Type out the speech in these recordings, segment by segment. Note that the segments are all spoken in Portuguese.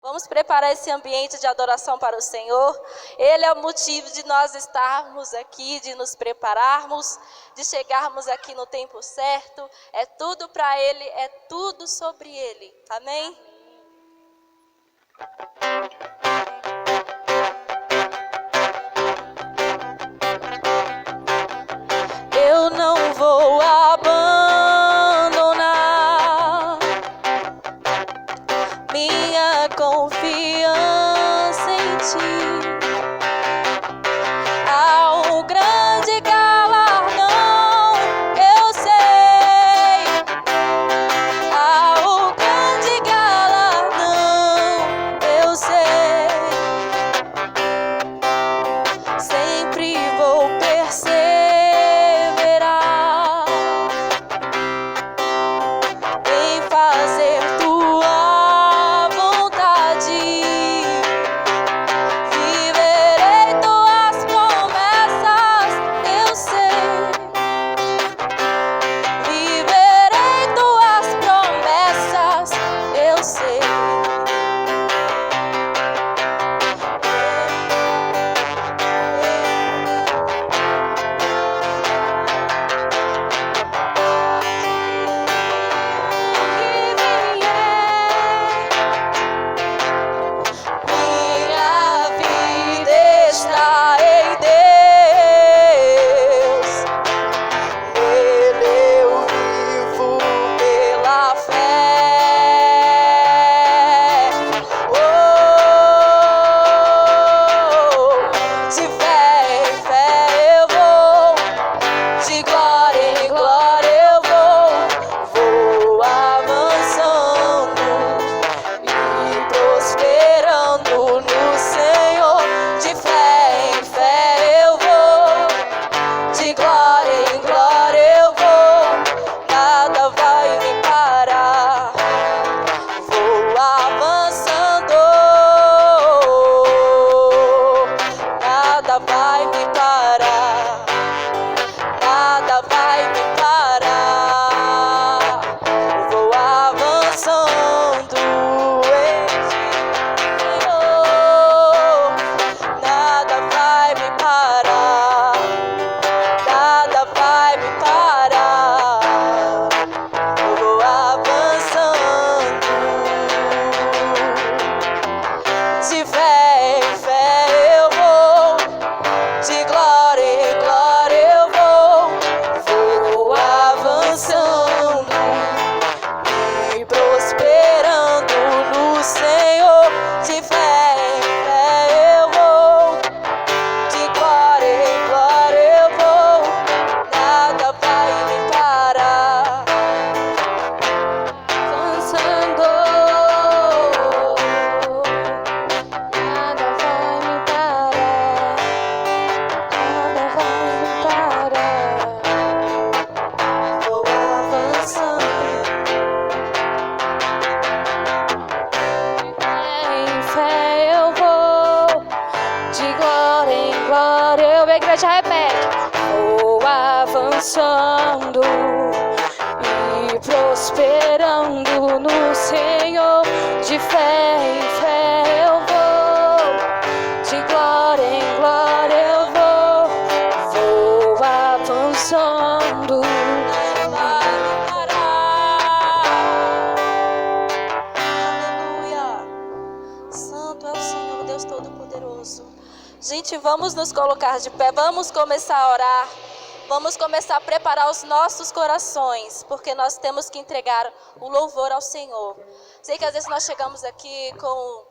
Vamos preparar esse ambiente de adoração para o Senhor. Ele é o motivo de nós estarmos aqui, de nos prepararmos, de chegarmos aqui no tempo certo. É tudo para Ele, é tudo sobre Ele. Amém? Eu não vou abandonar minha confiança em Ti. Há um grande galardão, eu sei. Há um grande galardão, eu sei. Sempre vou perseverar em fazer Tua vontade. Viverei Tuas promessas, eu sei. Viverei Tuas promessas, eu sei. Minha vida está em Deus, nele eu vivo pela fé. De fé em fé eu vou, de glória em glória eu vou avançando e prosperando no Senhor. De fé em fé eu vou, de glória em glória eu vou, nada vai me parar. Vou avançando, nada vai me parar. Nada vai me parar. Vou avançando em Ti, Senhor. Nada vai me parar. Nada vai me parar. Eu vou avançando. De fé em fé eu vou, de glória em glória eu vou avançando e prosperando no Senhor. De fé em fé eu vou, de glória em glória eu vou, nada vai me parar. Avançando, nada vai me parar. Nada vai me parar. Vou avançando. Em fé eu vou, de glória em glória eu vou. A igreja repete. Vou avançando e prosperando no Senhor. De fé em fé eu vou, de glória em glória eu vou avançando. Não vai me parar. Aleluia. Santo é o Senhor, Deus Todo-Poderoso. Gente, vamos nos colocar de pé, vamos começar a orar. Vamos começar a preparar os nossos corações, porque nós temos que entregar o louvor ao Senhor. Sei que às vezes nós chegamos aqui com,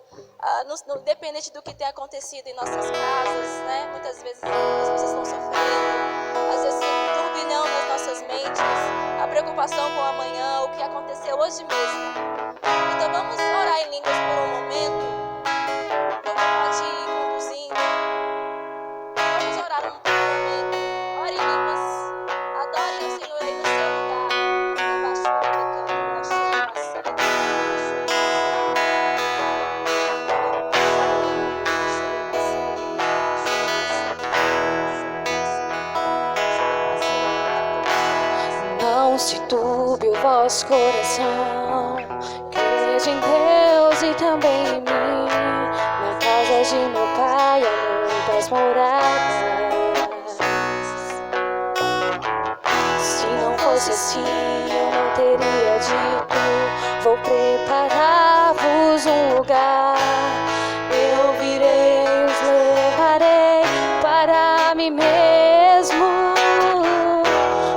independente do que tem acontecido em nossas casas, né? Muitas vezes as pessoas estão sofrendo, às vezes um turbilhão nas nossas mentes, a preocupação com o amanhã, o que aconteceu hoje mesmo. Então vamos orar em línguas por um momento. Eu vou te conduzindo. Vamos orar um momento. Ore em línguas. Adore o Senhor aí no seu lugar. Não se turbe o vosso coração, crede em Deus e também em mim. lugar. Eu virei, os levarei para mim mesmo.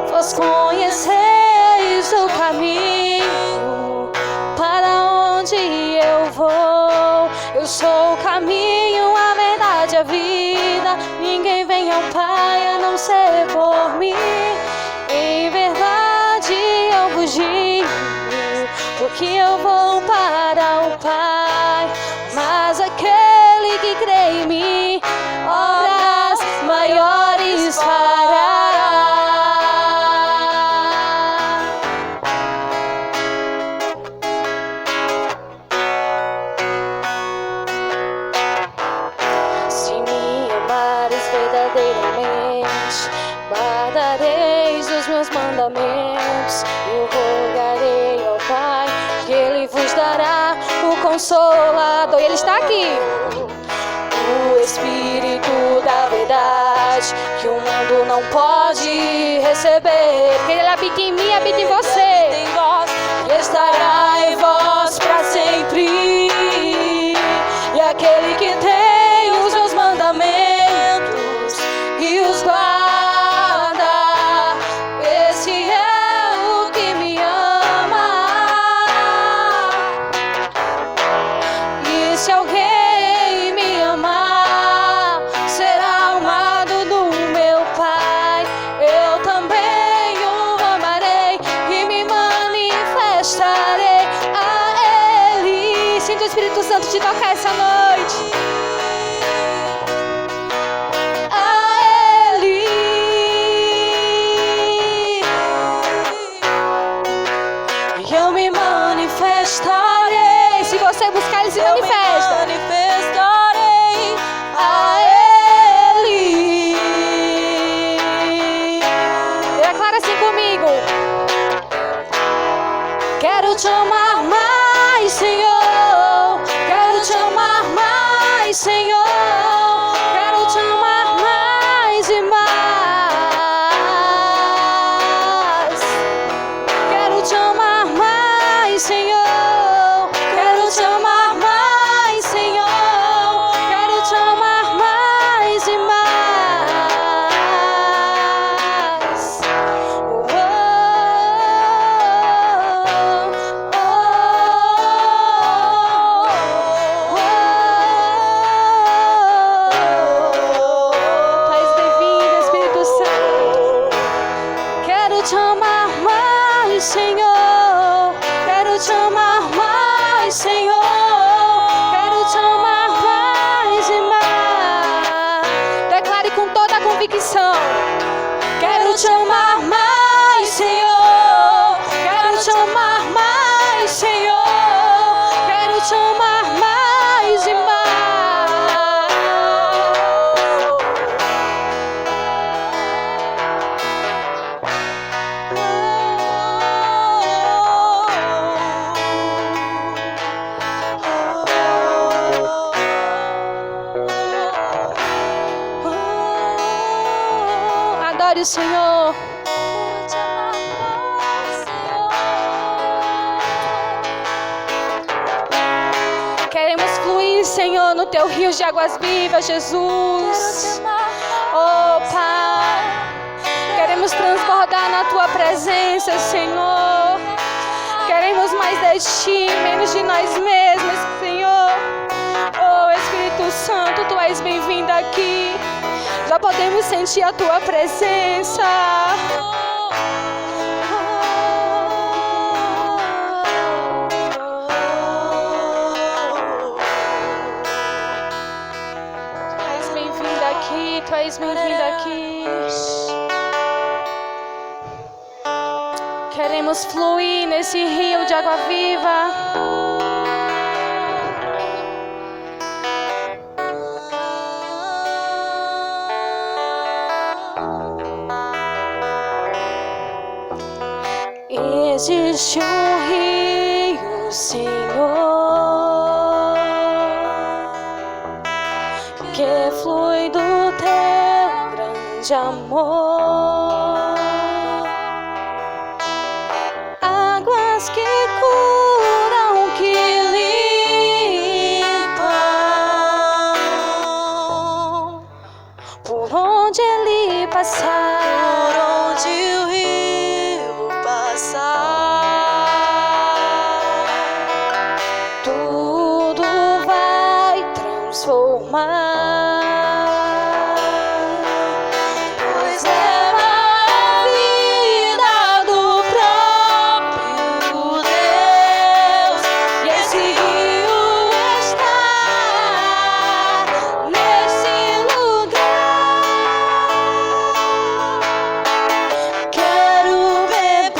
Vós conheceis o caminho para onde eu vou. Eu sou o caminho, a verdade, a vida. Ninguém vem ao Pai a não ser por mim. Em verdade eu vos digo, porque eu vou para o Pai. Mas aquele que crê em mim, obras maiores fará. Se me amares verdadeiramente, guardareis os meus mandamentos. Eu rogarei ao Pai que Ele vos dará o Consolador. E Ele está aqui. O Espírito da verdade, que o mundo não pode receber. Porque Ele habita em mim, habita em você. E estará em vós para sempre. E aquele que tem os meus mandamentos e os guarda, esse é o que me ama. E se alguém me amar, será amado do meu Pai. Eu também o amarei e me manifestarei a Ele. Sinta o Espírito Santo te tocar essa noite. Eu me manifestarei. Se você buscar, Ele se manifesta. Eu me manifestarei a Ele. Declara assim comigo. Quero te amar mais, Senhor. Quero te amar mais, Senhor. Quero te amar mais e mais. Quero te amar mais, Senhor. Quero te amar mais, Senhor. Quero te amar mais e mais. Tu és bem-vindo, Espírito Santo. Quero te amar mais, Senhor. Quero te amar mais, Senhor. Quero te amar mais e mais. Declare com toda a convicção. Quero te amar mais, Senhor. Quero te amar mais, Senhor. Quero te amar mais e mais. Adore o Senhor. Queremos fluir, Senhor, no Teu rio de águas vivas, Jesus. Oh, Pai, queremos transbordar na Tua presença, Senhor. Queremos mais de Ti, menos de nós mesmos, Senhor. Oh, Espírito Santo, Tu és bem-vindo aqui. Já podemos sentir a Tua presença. Tu és bem-vindo aqui, Tu és bem-vindo aqui. Queremos fluir nesse rio de água viva. Existe um rio, Senhor, que flui do Teu grande amor. Águas que curam, que pois leva a vida do próprio Deus, e esse rio está nesse lugar. Quero beber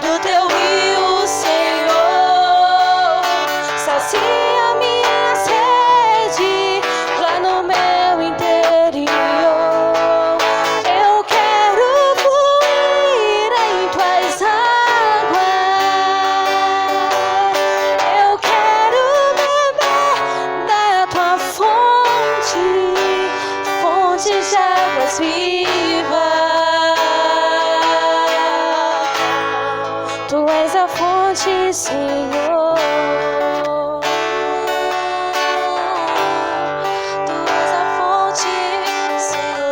do teu rio, Senhor, sacia minha sede lá no meu interior. Eu quero fluir em tuas águas. Eu quero beber da tua fonte, fonte de águas vivas. Tu és a fonte, Senhor. Tu és a fonte, Senhor.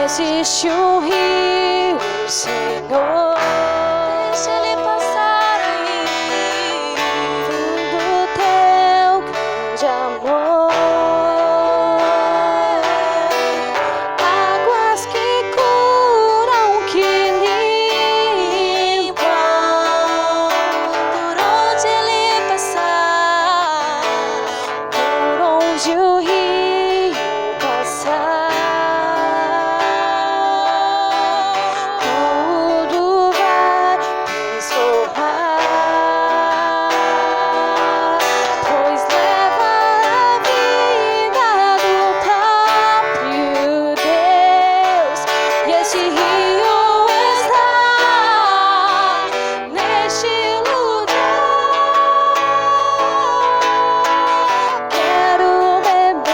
Existe um rio, Senhor. Deixa ele passar aí. Do teu grande amor. Águas que curam, que limpam. Por onde ele passar, por onde o rio passar, tudo vai transformar, pois leva a vida do próprio Deus, e esse rio está neste lugar. Quero beber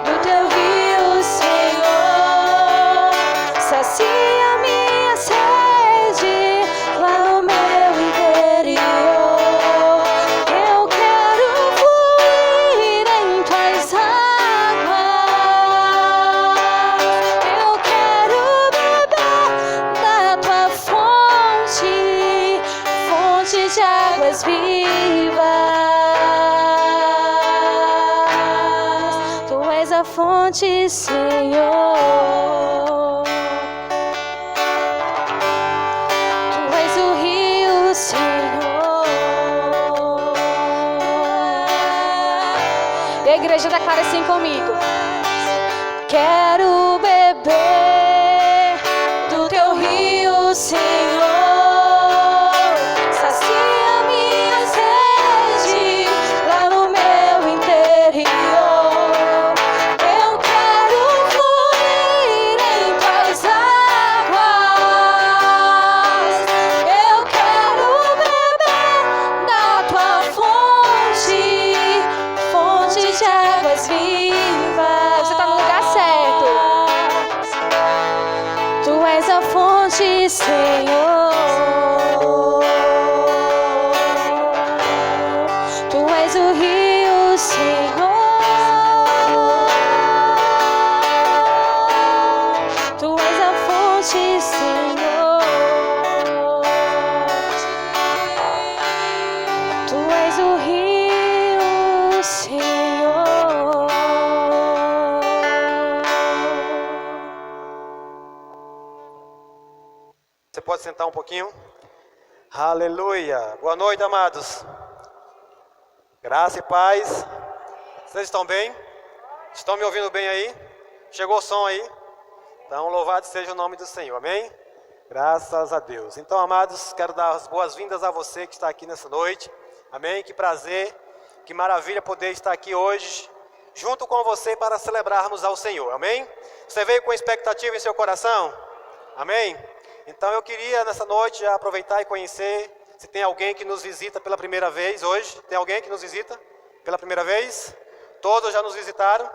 do teu rio, Senhor, sacia minha sede lá no meu interior. Eu quero fluir em tuas águas. Eu quero beber da tua fonte, fonte de águas vivas. Tu és a fonte, Senhor. Tu és o rio, Senhor. E a igreja declara assim comigo: quero beber do teu rio, Senhor, sacia minha sede lá no meu interior. Eu quero fluir em tuas águas. Eu quero beber da tua fonte, fonte de águas vivas. Você está no lugar certo. Tu és a fonte, Senhor. Tu és o rio, Senhor. Tu és a fonte, Senhor. Tu és o rio, Senhor. Você pode sentar um pouquinho? Aleluia! Boa noite, amados. Graça e paz. Vocês estão bem? Estão me ouvindo bem aí? Chegou o som aí? Então, louvado seja o nome do Senhor, amém? Graças a Deus. Então, amados, quero dar as boas-vindas a você que está aqui nessa noite, amém? Que prazer, que maravilha poder estar aqui hoje, junto com você para celebrarmos ao Senhor, amém? Você veio com expectativa em seu coração? Amém? Então, eu queria nessa noite já aproveitar e conhecer, se tem alguém que nos visita pela primeira vez hoje. Tem alguém que nos visita pela primeira vez? Todos já nos visitaram?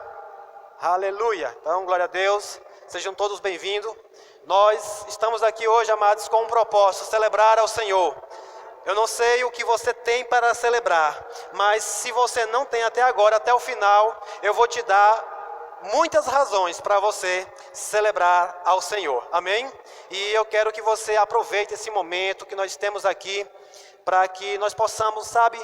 Aleluia! Então, glória a Deus. Sejam todos bem-vindos. Nós estamos aqui hoje, amados, com um propósito: celebrar ao Senhor. Eu não sei o que você tem para celebrar, mas se você não tem até agora, até o final, eu vou te dar muitas razões para você celebrar ao Senhor, amém? E eu quero que você aproveite esse momento que nós temos aqui, para que nós possamos, sabe,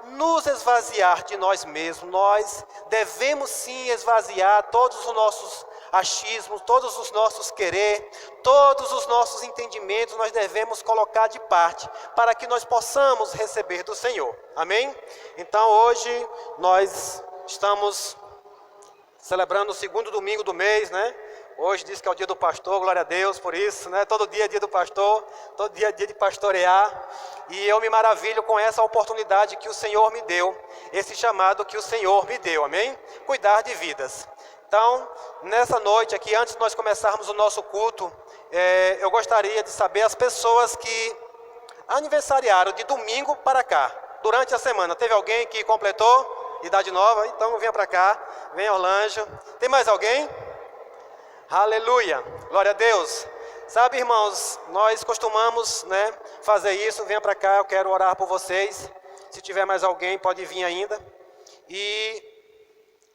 nos esvaziar de nós mesmos. Nós devemos sim esvaziar todos os nossos achismos, todos os nossos querer, todos os nossos entendimentos, nós devemos colocar de parte, para que nós possamos receber do Senhor, amém? Então hoje nós estamos celebrando o segundo domingo do mês, né? Hoje diz que é o dia do pastor, glória a Deus por isso, né? Todo dia é dia do pastor, todo dia é dia de pastorear. E eu me maravilho com essa oportunidade que o Senhor me deu, esse chamado que o Senhor me deu, amém? Cuidar de vidas. Então, nessa noite aqui, antes de nós começarmos o nosso culto, eu gostaria de saber as pessoas que aniversariaram de domingo para cá, durante a semana. Teve alguém que completou idade nova? Então venha para cá, venha Orlando. Tem mais alguém? Aleluia, glória a Deus. Sabe, irmãos, nós costumamos, né, fazer isso. Venha para cá, eu quero orar por vocês. Se tiver mais alguém, pode vir ainda. E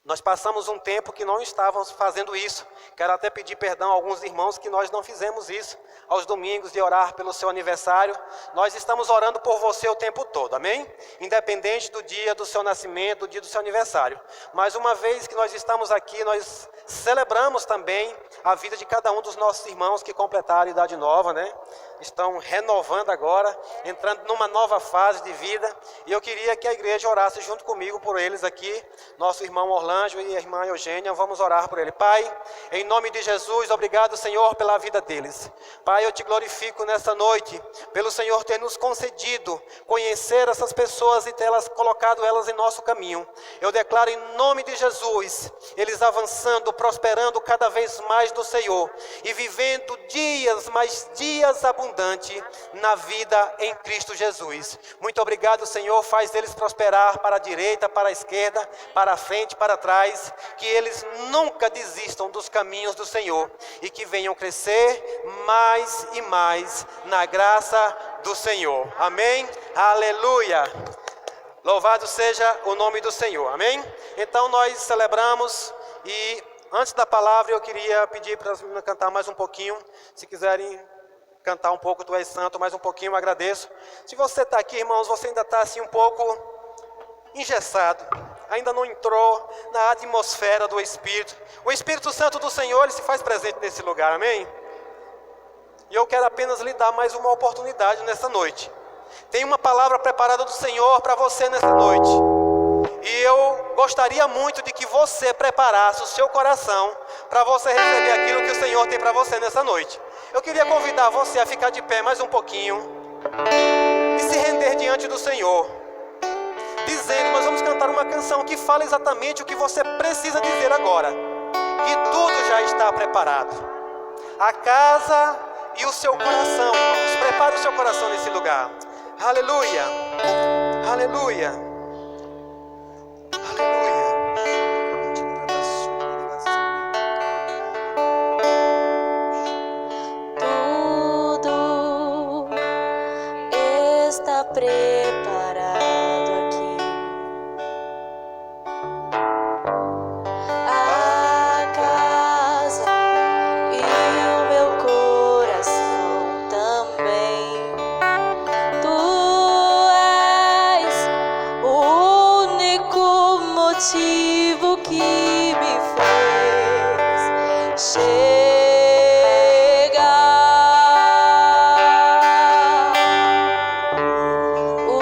nós passamos um tempo que não estávamos fazendo isso. Quero até pedir perdão a alguns irmãos que nós não fizemos isso aos domingos, de orar pelo seu aniversário. Nós estamos orando por você o tempo todo, amém? Independente do dia do seu nascimento, do dia do seu aniversário. Mas uma vez que nós estamos aqui, nós celebramos também a vida de cada um dos nossos irmãos que completaram a idade nova, né? Estão renovando agora, entrando numa nova fase de vida. E eu queria que a igreja orasse junto comigo por eles aqui. Nosso irmão Orlando e a irmã Eugênia, vamos orar por ele. Pai, em nome de Jesus, obrigado, Senhor, pela vida deles. Pai, eu te glorifico nessa noite, pelo Senhor ter nos concedido conhecer essas pessoas e ter colocado elas em nosso caminho. Eu declaro em nome de Jesus, eles avançando, prosperando cada vez mais do Senhor e vivendo dias, mais dias abundantes na vida em Cristo Jesus. Muito obrigado, Senhor, faz eles prosperar para a direita, para a esquerda, para a frente, para trás, que eles nunca desistam dos caminhos do Senhor e que venham crescer mais e mais na graça do Senhor. Amém? Aleluia! Louvado seja o nome do Senhor. Amém? Então nós celebramos e antes da palavra eu queria pedir para as meninas cantar mais um pouquinho. Se quiserem cantar um pouco, Tu és santo, mais um pouquinho, eu agradeço. Se você está aqui, irmãos, você ainda está assim um pouco engessado, ainda não entrou na atmosfera do Espírito. O Espírito Santo do Senhor, ele se faz presente nesse lugar, amém? E eu quero apenas lhe dar mais uma oportunidade nessa noite. Tem uma palavra preparada do Senhor para você nessa noite. E eu gostaria muito de que você preparasse o seu coração para você receber aquilo que o Senhor tem para você nessa noite. Eu queria convidar você a ficar de pé mais um pouquinho e se render diante do Senhor, dizendo, nós vamos cantar uma canção que fala exatamente o que você precisa dizer agora, que tudo já está preparado. A casa e o seu coração, irmãos, prepare o seu coração nesse lugar. Aleluia, aleluia. Preparado aqui, a casa e o meu coração também. Tu és o único motivo que me fez chegar. O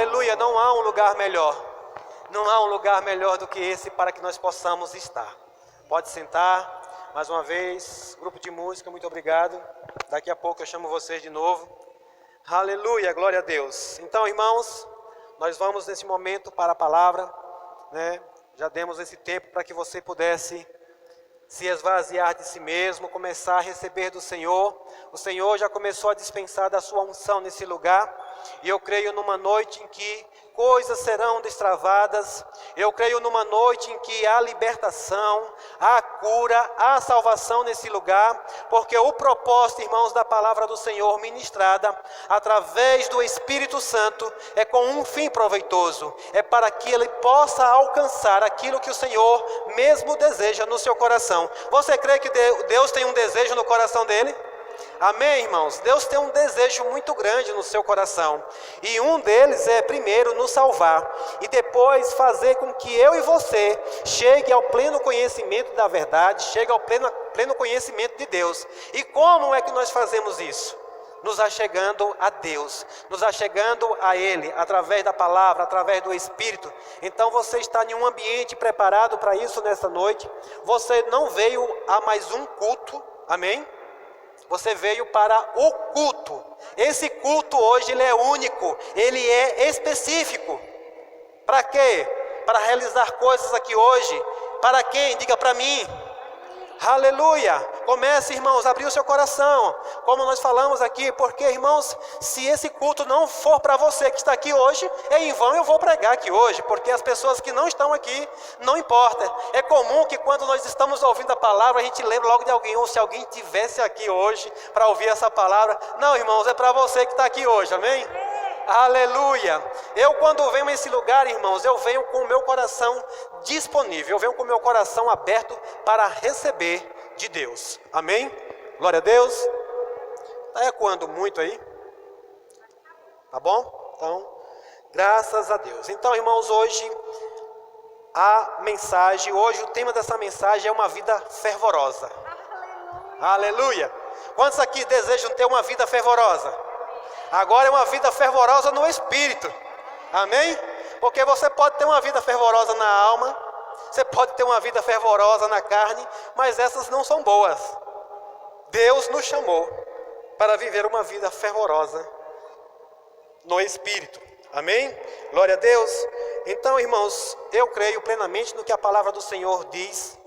Aleluia, não há um lugar melhor. Não há um lugar melhor do que esse para que nós possamos estar. Pode sentar. Mais uma vez, grupo de música, muito obrigado. Daqui a pouco eu chamo vocês de novo. Aleluia, glória a Deus. Então, irmãos, nós vamos nesse momento para a palavra, né? Já demos esse tempo para que você pudesse se esvaziar de si mesmo, começar a receber do Senhor. O Senhor já começou a dispensar da sua unção nesse lugar. E eu creio numa noite em que coisas serão destravadas. Eu creio numa noite em que há libertação, há cura, há salvação nesse lugar. Porque o propósito, irmãos, da palavra do Senhor ministrada através do Espírito Santo é com um fim proveitoso. É para que ele possa alcançar aquilo que o Senhor mesmo deseja no seu coração. Você crê que Deus tem um desejo no coração dele? Amém, irmãos? Deus tem um desejo muito grande no seu coração. E um deles é, primeiro, nos salvar. E depois fazer com que eu e você chegue ao pleno conhecimento da verdade, chegue ao pleno conhecimento de Deus. E como é que nós fazemos isso? Nos achegando a Deus, nos achegando a Ele, através da palavra, através do Espírito. Então você está em um ambiente preparado para isso nessa noite. Você não veio a mais um culto, amém? Você veio para o culto. Esse culto hoje ele é único, ele é específico. Para quê? Para realizar coisas aqui hoje. Para quem? Diga para mim. Aleluia! Comece, irmãos, a abrir o seu coração, como nós falamos aqui, porque, irmãos, se esse culto não for para você que está aqui hoje, é em vão eu vou pregar aqui hoje, porque as pessoas que não estão aqui, não importa. É comum que quando nós estamos ouvindo a palavra, a gente lembra logo de alguém, ou se alguém tivesse aqui hoje para ouvir essa palavra. Não, irmãos, é para você que está aqui hoje, amém? Aleluia! Eu quando venho a esse lugar, irmãos, eu venho com o meu coração disponível, eu venho com o meu coração aberto para receber de Deus, amém? Glória a Deus. Está ecoando muito aí? Tá bom? Então, graças a Deus. Então, irmãos, hoje o tema dessa mensagem é uma vida fervorosa. Aleluia! Quantos aqui desejam ter uma vida fervorosa? Agora é uma vida fervorosa no Espírito, amém? Porque você pode ter uma vida fervorosa na alma, você pode ter uma vida fervorosa na carne, mas essas não são boas. Deus nos chamou para viver uma vida fervorosa no Espírito, amém? Glória a Deus. Então, irmãos, eu creio plenamente no que a palavra do Senhor diz.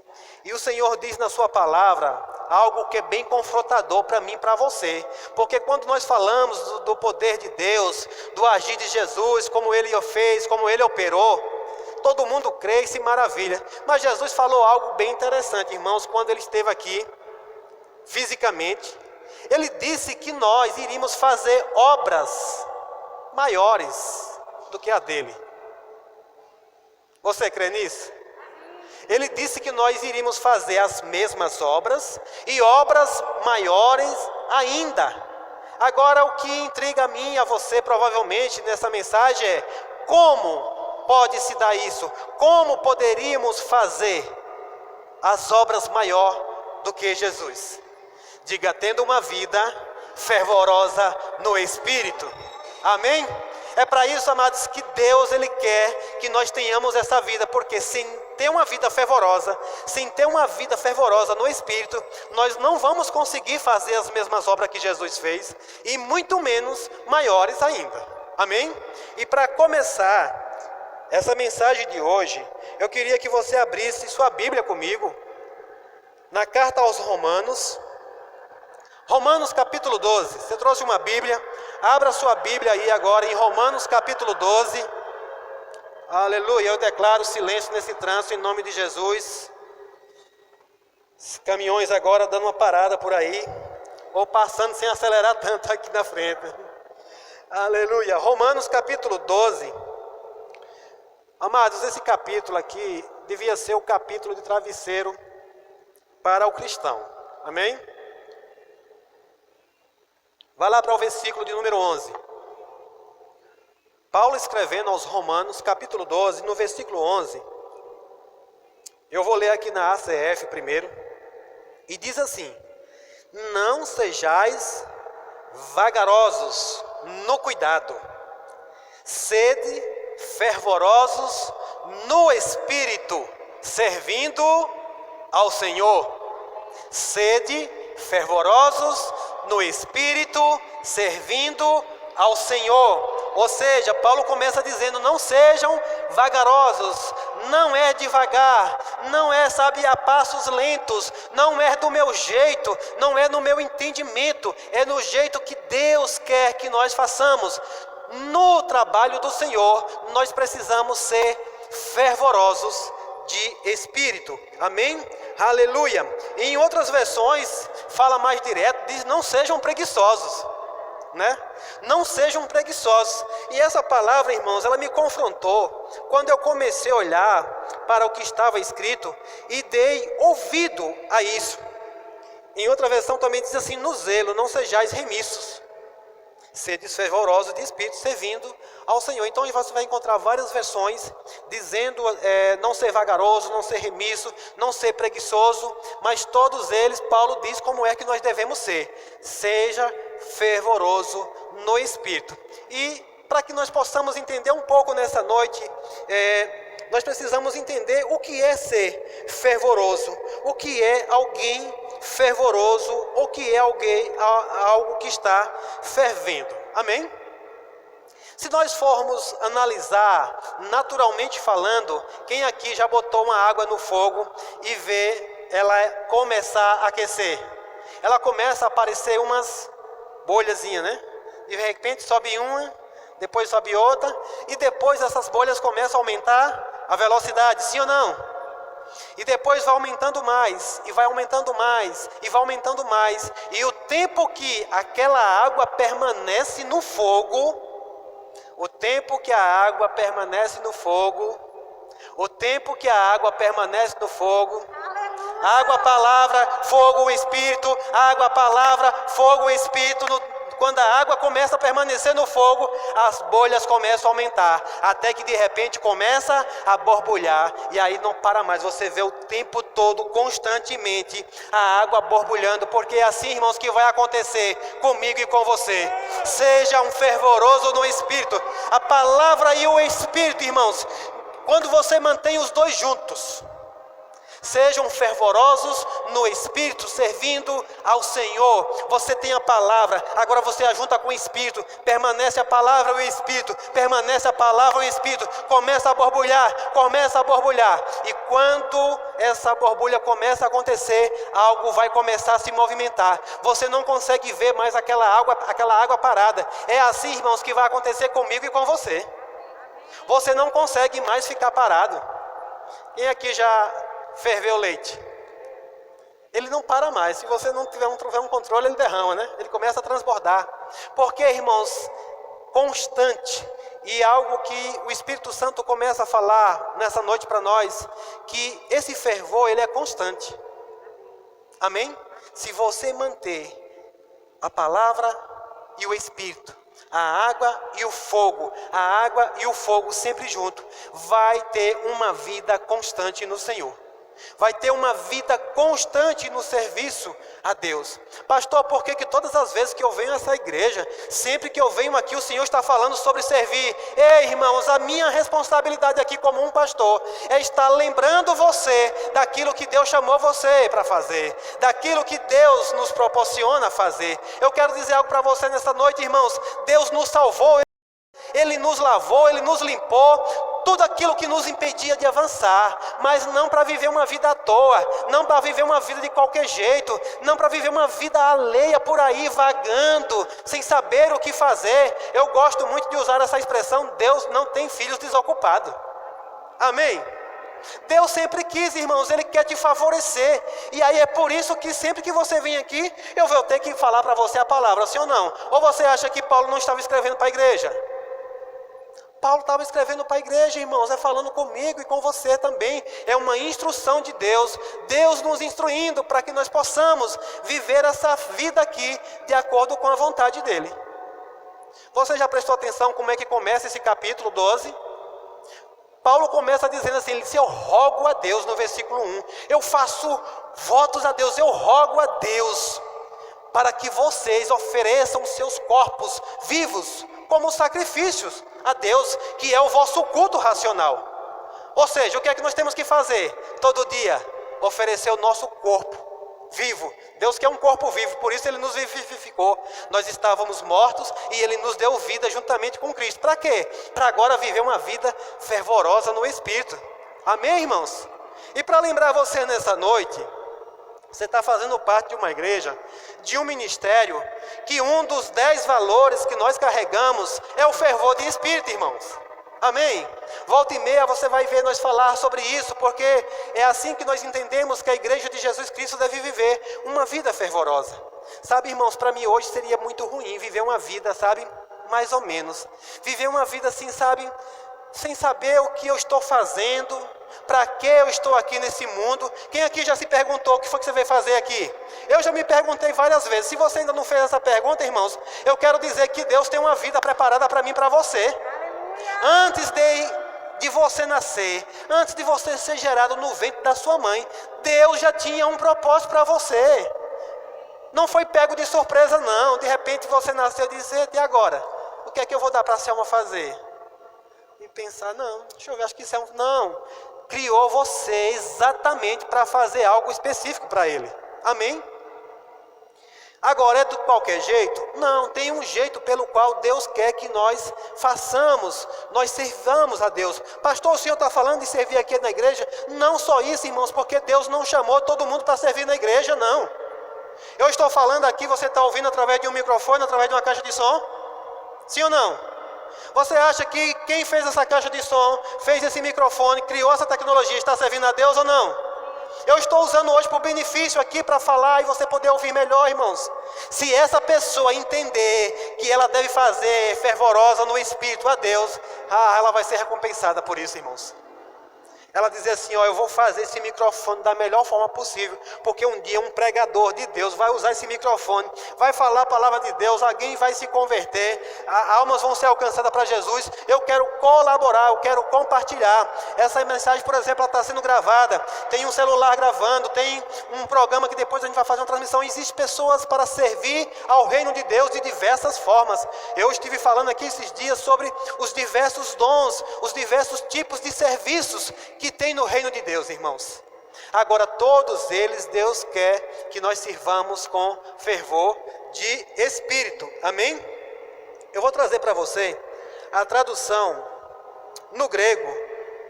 E o Senhor diz na sua palavra algo que é bem confrontador para mim e para você. Porque quando nós falamos do poder de Deus, do agir de Jesus, como Ele fez, como Ele operou, todo mundo crê e se maravilha. Mas Jesus falou algo bem interessante, irmãos, quando Ele esteve aqui, fisicamente. Ele disse que nós iríamos fazer obras maiores do que a dele. Você crê nisso? Ele disse que nós iríamos fazer as mesmas obras e obras maiores ainda. Agora, o que intriga a mim e a você provavelmente nessa mensagem é: como pode se dar isso? Como poderíamos fazer as obras maior do que Jesus? Diga, tendo uma vida fervorosa no Espírito. Amém? É para isso, amados, que Deus Ele quer que nós tenhamos essa vida, porque sem ter uma vida fervorosa, sem ter uma vida fervorosa no Espírito, nós não vamos conseguir fazer as mesmas obras que Jesus fez, e muito menos maiores ainda. Amém? E para começar essa mensagem de hoje, eu queria que você abrisse sua Bíblia comigo, na carta aos Romanos, Romanos capítulo 12, você trouxe uma Bíblia? Abra sua Bíblia aí agora em Romanos capítulo 12. Aleluia, eu declaro silêncio nesse trânsito em nome de Jesus. Os caminhões agora dando uma parada por aí, ou passando sem acelerar tanto aqui na frente. Aleluia, Romanos capítulo 12. Amados, esse capítulo aqui devia ser o capítulo de travesseiro para o cristão. Amém? Vai lá para o versículo de número 11. Paulo escrevendo aos Romanos, capítulo 12, no versículo 11. Eu vou ler aqui na ACF primeiro. E diz assim: não sejais vagarosos no cuidado, Sede fervorosos no Espírito, servindo ao Senhor. Sede fervorosos no Espírito, servindo ao Senhor. Ou seja, Paulo começa dizendo: não sejam vagarosos, não é devagar, não é, a passos lentos, não é do meu jeito, não é no meu entendimento, é no jeito que Deus quer que nós façamos. No trabalho do Senhor, nós precisamos ser fervorosos de espírito. Amém? Aleluia. Em outras versões, fala mais direto, diz: não sejam preguiçosos. Não sejam preguiçosos. E essa palavra, irmãos, ela me confrontou quando eu comecei a olhar para o que estava escrito e dei ouvido a isso. Em outra versão também diz assim: no zelo não sejais remissos, sedes fervorosos de espírito, servindo ao Senhor. Então você vai encontrar várias versões dizendo não ser vagaroso, não ser remisso, não ser preguiçoso, mas todos eles, Paulo diz como é que nós devemos ser: seja fervoroso no Espírito. E para que nós possamos entender um pouco nessa noite, nós precisamos entender o que é ser fervoroso, o que é alguém fervoroso, o que é algo que está fervendo. Amém? Se nós formos analisar, naturalmente falando, quem aqui já botou uma água no fogo e vê ela começar a aquecer? Ela começa a aparecer umas bolhazinhas, De repente sobe uma, depois sobe outra, e depois essas bolhas começam a aumentar a velocidade, sim ou não? E depois vai aumentando mais, e vai aumentando mais, e vai aumentando mais. E o tempo que aquela água permanece no fogo, o tempo que a água permanece no fogo, o tempo que a água permanece no fogo, água, palavra, fogo, Espírito, água, palavra, fogo, Espírito. Quando a água começa a permanecer no fogo, as bolhas começam a aumentar, até que de repente começa a borbulhar, e aí não para mais. Você vê o tempo todo, constantemente, a água borbulhando, porque é assim, irmãos, que vai acontecer comigo e com você. Seja um fervoroso no Espírito. A palavra e o Espírito, irmãos, quando você mantém os dois juntos, sejam fervorosos no Espírito, servindo ao Senhor. Você tem a palavra, agora você ajunta com o Espírito, permanece a palavra e o Espírito, permanece a palavra e o Espírito, começa a borbulhar, e quando essa borbulha começa a acontecer, algo vai começar a se movimentar. Você não consegue ver mais aquela água parada. É assim, irmãos, que vai acontecer comigo e com você. Você não consegue mais ficar parado. Quem aqui já ferveu o leite? Ele não para mais. Se você não tiver um controle, ele derrama, Ele começa a transbordar. Porque, irmãos, constante, e algo que o Espírito Santo começa a falar nessa noite para nós, que esse fervor, ele é constante. Amém? Se você manter a palavra e o Espírito, a água e o fogo sempre junto, vai ter uma vida constante no Senhor. Vai ter uma vida constante no serviço a Deus. Pastor, por que todas as vezes que eu venho a essa igreja, sempre que eu venho aqui, o Senhor está falando sobre servir? Ei, irmãos, a minha responsabilidade aqui como um pastor é estar lembrando você daquilo que Deus chamou você para fazer, daquilo que Deus nos proporciona fazer. Eu quero dizer algo para você nessa noite, irmãos. Deus nos salvou, Ele nos lavou, Ele nos limpou, tudo aquilo que nos impedia de avançar, mas não para viver uma vida à toa, não para viver uma vida de qualquer jeito, não para viver uma vida alheia por aí, vagando, sem saber o que fazer. Eu gosto muito de usar essa expressão: Deus não tem filhos desocupados. Amém? Deus sempre quis, irmãos, Ele quer te favorecer. E aí é por isso que sempre que você vem aqui, eu vou ter que falar para você a palavra, sim ou não? Ou você acha que Paulo não estava escrevendo para a igreja? Paulo estava escrevendo para a igreja, irmãos, falando comigo e com você também. É uma instrução de Deus, Deus nos instruindo para que nós possamos viver essa vida aqui de acordo com a vontade dEle. Você já prestou atenção como é que começa esse capítulo 12? Paulo começa dizendo assim: se eu rogo a Deus, no versículo 1, eu faço votos a Deus, eu rogo a Deus para que vocês ofereçam seus corpos vivos, como sacrifícios a Deus, que é o vosso culto racional. Ou seja, o que é que nós temos que fazer? Todo dia, oferecer o nosso corpo vivo. Deus quer um corpo vivo, por isso Ele nos vivificou. Nós estávamos mortos e Ele nos deu vida juntamente com Cristo. Para quê? Para agora viver uma vida fervorosa no Espírito. Amém, irmãos? E para lembrar você nessa noite, você está fazendo parte de uma igreja, de um ministério, que um dos 10 valores que nós carregamos é o fervor de Espírito, irmãos. Amém? Volta e meia você vai ver nós falar sobre isso, porque é assim que nós entendemos que a igreja de Jesus Cristo deve viver uma vida fervorosa. Sabe, irmãos, para mim hoje seria muito ruim viver uma vida, sabe, mais ou menos. Viver uma vida assim, sabe, sem saber o que eu estou fazendo, para que eu estou aqui nesse mundo. Quem aqui já se perguntou o que foi que você veio fazer aqui? Eu já me perguntei várias vezes. Se você ainda não fez essa pergunta, irmãos, eu quero dizer que Deus tem uma vida preparada para mim e para você. Antes de você nascer, antes de você ser gerado no ventre da sua mãe, Deus já tinha um propósito para você. Não foi pego de surpresa, não. De repente você nasceu e disse: e agora? O que é que eu vou dar para a Selma fazer? E pensar: não, deixa eu ver, acho que isso é um... Não, criou você exatamente para fazer algo específico para Ele. Amém? Agora, é de qualquer jeito? Não, tem um jeito pelo qual Deus quer que nós façamos, nós servamos a Deus. Pastor, o senhor está falando de servir aqui na igreja? Não só isso, irmãos, porque Deus não chamou todo mundo para servir na igreja, não. Eu estou falando aqui, você está ouvindo através de um microfone, através de uma caixa de som? Sim ou não? Você acha que quem fez essa caixa de som, fez esse microfone, criou essa tecnologia, está servindo a Deus ou não? Eu estou usando hoje por benefício aqui para falar e você poder ouvir melhor, irmãos. Se essa pessoa entender que ela deve fazer fervorosa no Espírito a Deus, ela vai ser recompensada por isso, irmãos. Ela dizer assim: eu vou fazer esse microfone da melhor forma possível, porque um dia um pregador de Deus vai usar esse microfone, vai falar a palavra de Deus, alguém vai se converter, almas vão ser alcançadas para Jesus. Eu quero colaborar, eu quero compartilhar. Essa mensagem, por exemplo, ela está sendo gravada, tem um celular gravando, tem um programa que depois a gente vai fazer uma transmissão. Existem pessoas para servir ao reino de Deus de diversas formas. Eu estive falando aqui esses dias sobre os diversos dons, os diversos tipos de serviços que tem no reino de Deus, irmãos. Agora, todos eles, Deus quer que nós sirvamos com fervor de espírito. Amém? Eu vou trazer para você a tradução no grego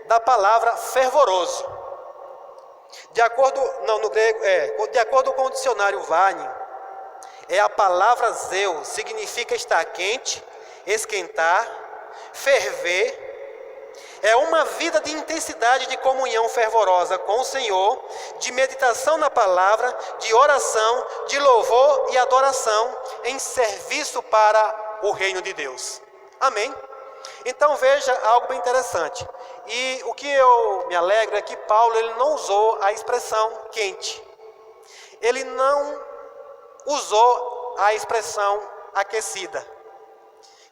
da palavra fervoroso. De acordo com o dicionário Vane, a palavra zeu significa estar quente, esquentar, ferver. É uma vida de intensidade de comunhão fervorosa com o Senhor, de meditação na palavra, de oração, de louvor e adoração em serviço para o reino de Deus. Amém? Então veja algo bem interessante. E o que eu me alegro é que Paulo ele não usou a expressão quente. Ele não usou a expressão aquecida.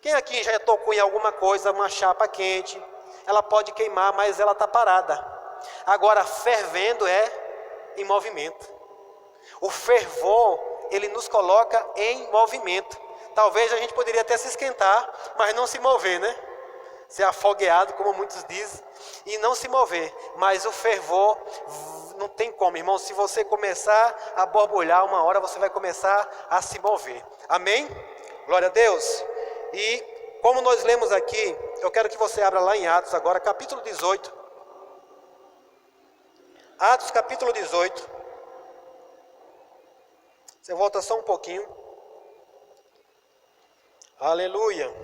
Quem aqui já tocou em alguma coisa, uma chapa quente? Ela pode queimar, mas ela está parada. Agora, fervendo é em movimento. O fervor, ele nos coloca em movimento. Talvez a gente poderia até se esquentar, mas não se mover, né? Ser afogueado, como muitos dizem, e não se mover. Mas o fervor, não tem como, irmão. Se você começar a borbulhar, uma hora você vai começar a se mover. Amém? Glória a Deus. E como nós lemos aqui, eu quero que você abra lá em Atos agora, capítulo 18. Atos, capítulo 18. Você volta só um pouquinho. Aleluia.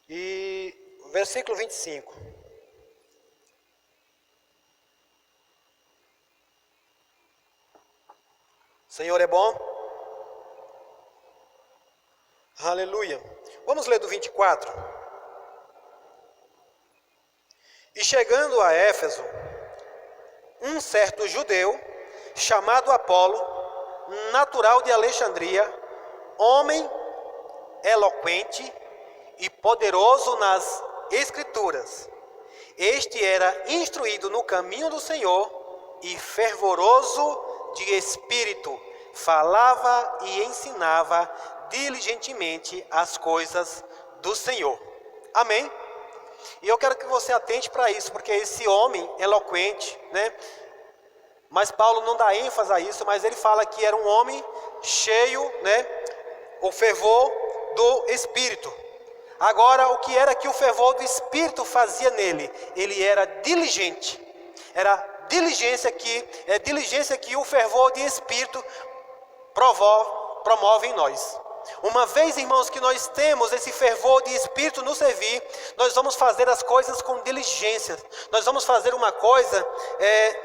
E versículo 25. O Senhor é bom. Aleluia. Vamos ler do 24. E chegando a Éfeso, um certo judeu, chamado Apolo, natural de Alexandria, homem eloquente e poderoso nas Escrituras. Este era instruído no caminho do Senhor e fervoroso de espírito, falava e ensinava diligentemente as coisas do Senhor. Amém? E eu quero que você atente para isso, porque esse homem eloquente, né? Mas Paulo não dá ênfase a isso, mas ele fala que era um homem cheio, né? O fervor do Espírito. Agora, o que era que o fervor do Espírito fazia nele? Ele era diligente. Era diligência que o fervor de Espírito promove em nós. Uma vez, irmãos, que nós temos esse fervor de Espírito nos servir, nós vamos fazer as coisas com diligência. Nós vamos fazer uma coisa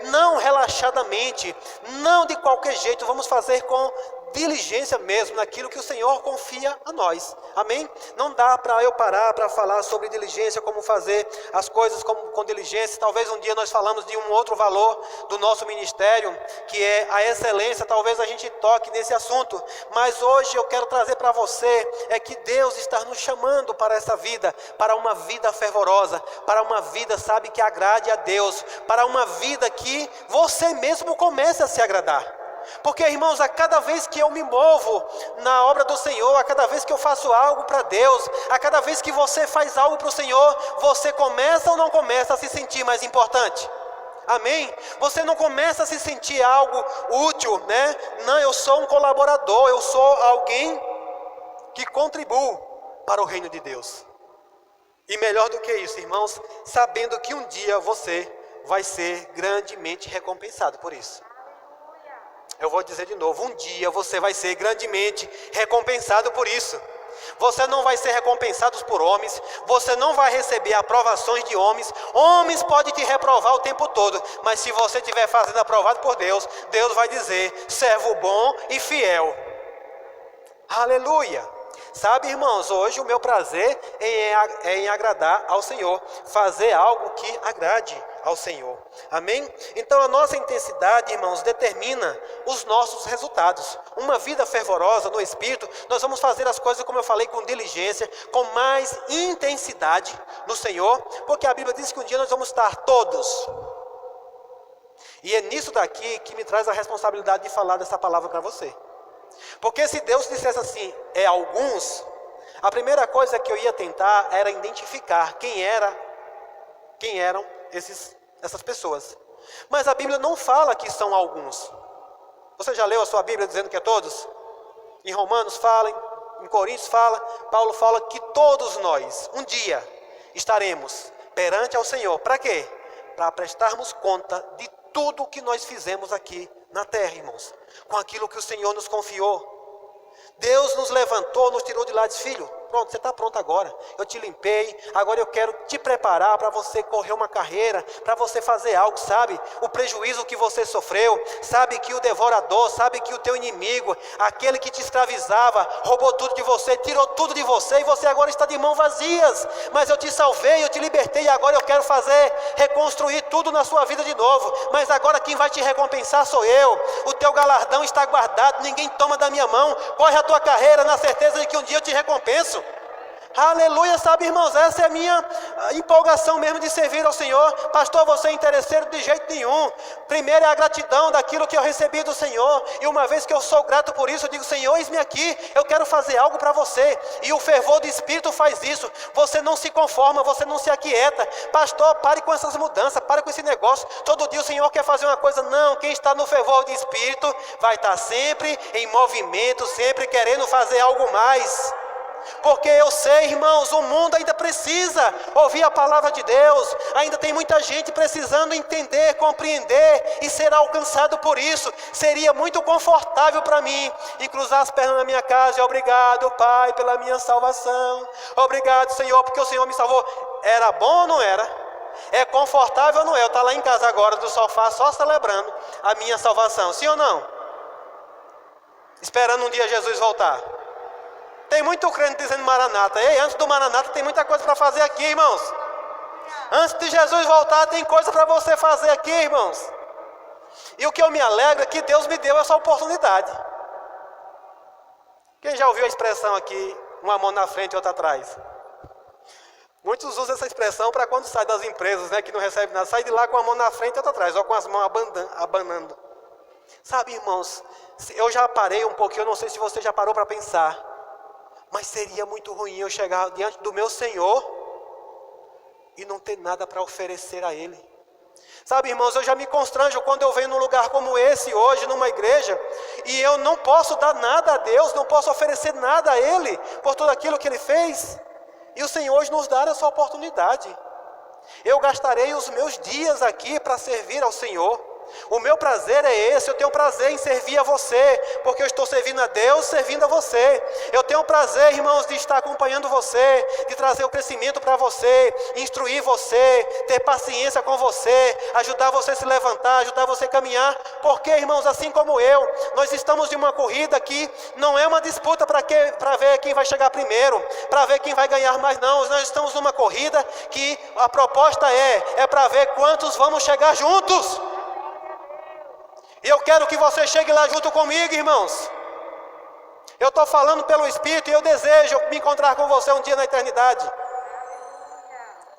não relaxadamente, não de qualquer jeito, vamos fazer com diligência mesmo naquilo que o Senhor confia a nós. Amém? Não dá para eu parar para falar sobre diligência, como fazer as coisas com diligência. Talvez um dia nós falamos de um outro valor do nosso ministério, que é a excelência. Talvez a gente toque nesse assunto. Mas hoje eu quero trazer para você que Deus está nos chamando para essa vida, para uma vida fervorosa, para uma vida, sabe, que agrade a Deus, para uma vida que você mesmo comece a se agradar. Porque, irmãos, a cada vez que eu me movo na obra do Senhor, a cada vez que eu faço algo para Deus, a cada vez que você faz algo para o Senhor, você começa ou não começa a se sentir mais importante? Amém? Você não começa a se sentir algo útil, né? Não, eu sou um colaborador, eu sou alguém que contribui para o reino de Deus. E melhor do que isso, irmãos, sabendo que um dia você vai ser grandemente recompensado por isso. Eu vou dizer de novo, um dia você vai ser grandemente recompensado por isso. Você não vai ser recompensado por homens, você não vai receber aprovações de homens. Homens podem te reprovar o tempo todo, mas se você estiver fazendo aprovado por Deus, Deus vai dizer, servo bom e fiel. Aleluia! Sabe, irmãos, hoje o meu prazer é em agradar ao Senhor, fazer algo que agrade ao Senhor. Amém? Então a nossa intensidade, irmãos, determina os nossos resultados. Uma vida fervorosa no Espírito, nós vamos fazer as coisas, como eu falei, com diligência, com mais intensidade no Senhor, porque a Bíblia diz que um dia nós vamos estar todos. E é nisso daqui que me traz a responsabilidade de falar dessa palavra para você. Porque se Deus dissesse assim, alguns, a primeira coisa que eu ia tentar era identificar quem eram essas pessoas. Mas a Bíblia não fala que são alguns. Você já leu a sua Bíblia dizendo que é todos? Em Romanos fala, em Coríntios fala, Paulo fala que todos nós, um dia, estaremos perante ao Senhor. Para quê? Para prestarmos conta de tudo que nós fizemos aqui na terra, irmãos. Com aquilo que o Senhor nos confiou. Deus nos levantou, nos tirou de lá e disse, filho, pronto, você está pronto agora. Eu te limpei, agora eu quero te preparar para você correr uma carreira, para você fazer algo, sabe? O prejuízo que você sofreu, sabe que o devorador, sabe que o teu inimigo, aquele que te escravizava, roubou tudo de você, tirou tudo de você e você agora está de mãos vazias. Mas eu te salvei, eu te libertei e agora eu quero reconstruir tudo na sua vida de novo. Mas agora quem vai te recompensar sou eu. O teu galardão está guardado, ninguém toma da minha mão. Corre a tua carreira na certeza de que um dia eu te recompenso. Aleluia, sabe, irmãos, essa é a minha empolgação mesmo de servir ao Senhor. Pastor, você é interesseiro de jeito nenhum. Primeiro é a gratidão daquilo que eu recebi do Senhor. E uma vez que eu sou grato por isso, eu digo, Senhor, eis-me aqui, eu quero fazer algo para você. E o fervor do Espírito faz isso. Você não se conforma, você não se aquieta. Pastor, pare com essas mudanças, pare com esse negócio. Todo dia o Senhor quer fazer uma coisa. Não, quem está no fervor do Espírito vai estar sempre em movimento, sempre querendo fazer algo mais. Porque eu sei, irmãos, o mundo ainda precisa ouvir a palavra de Deus. Ainda tem muita gente precisando entender, compreender e ser alcançado por isso. Seria muito confortável para mim em cruzar as pernas na minha casa e obrigado, Pai, pela minha salvação. Obrigado, Senhor, porque o Senhor me salvou. Era bom ou não era? É confortável ou não é? Eu estou lá em casa agora do sofá só celebrando a minha salvação. Sim ou não? Esperando um dia Jesus voltar. Tem muito crente dizendo Maranata. Ei, antes do Maranata tem muita coisa para fazer aqui, irmãos. Antes de Jesus voltar tem coisa para você fazer aqui, irmãos. E o que eu me alegro é que Deus me deu essa oportunidade. Quem já ouviu a expressão aqui, uma mão na frente e outra atrás? Muitos usam essa expressão para quando sai das empresas, né, que não recebe nada. Sai de lá com a mão na frente e outra atrás, ou com as mãos abanando. Sabe, irmãos, eu já parei um pouquinho, eu não sei se você já parou para pensar. Mas seria muito ruim eu chegar diante do meu Senhor e não ter nada para oferecer a Ele. Sabe, irmãos, eu já me constranjo quando eu venho num lugar como esse hoje, numa igreja, e eu não posso dar nada a Deus, não posso oferecer nada a Ele, por tudo aquilo que Ele fez. E o Senhor hoje nos dá essa oportunidade. Eu gastarei os meus dias aqui para servir ao Senhor. O meu prazer é esse, eu tenho prazer em servir a você, porque eu estou servindo a Deus, servindo a você. Eu tenho prazer, irmãos, de estar acompanhando você, de trazer o crescimento para você, instruir você, ter paciência com você, ajudar você a se levantar, ajudar você a caminhar. Porque, irmãos, assim como eu, nós estamos em uma corrida que não é uma disputa para ver quem vai chegar primeiro, para ver quem vai ganhar mais, não. Nós estamos numa corrida que a proposta é para ver quantos vamos chegar juntos. E eu quero que você chegue lá junto comigo, irmãos. Eu estou falando pelo Espírito e eu desejo me encontrar com você um dia na eternidade.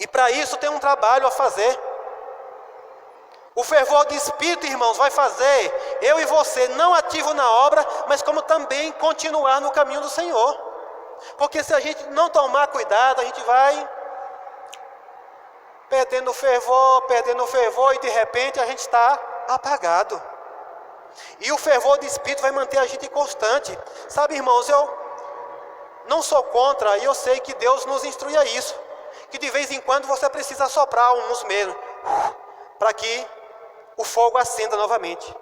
E para isso tem um trabalho a fazer. O fervor do Espírito, irmãos, vai fazer eu e você não ativo na obra, mas como também continuar no caminho do Senhor. Porque se a gente não tomar cuidado, a gente vai perdendo o fervor e de repente a gente está apagado. E o fervor do Espírito vai manter a gente constante. Sabe, irmãos, eu não sou contra, e eu sei que Deus nos instrui a isso. Que de vez em quando você precisa soprar uns mesmo, para que o fogo acenda novamente.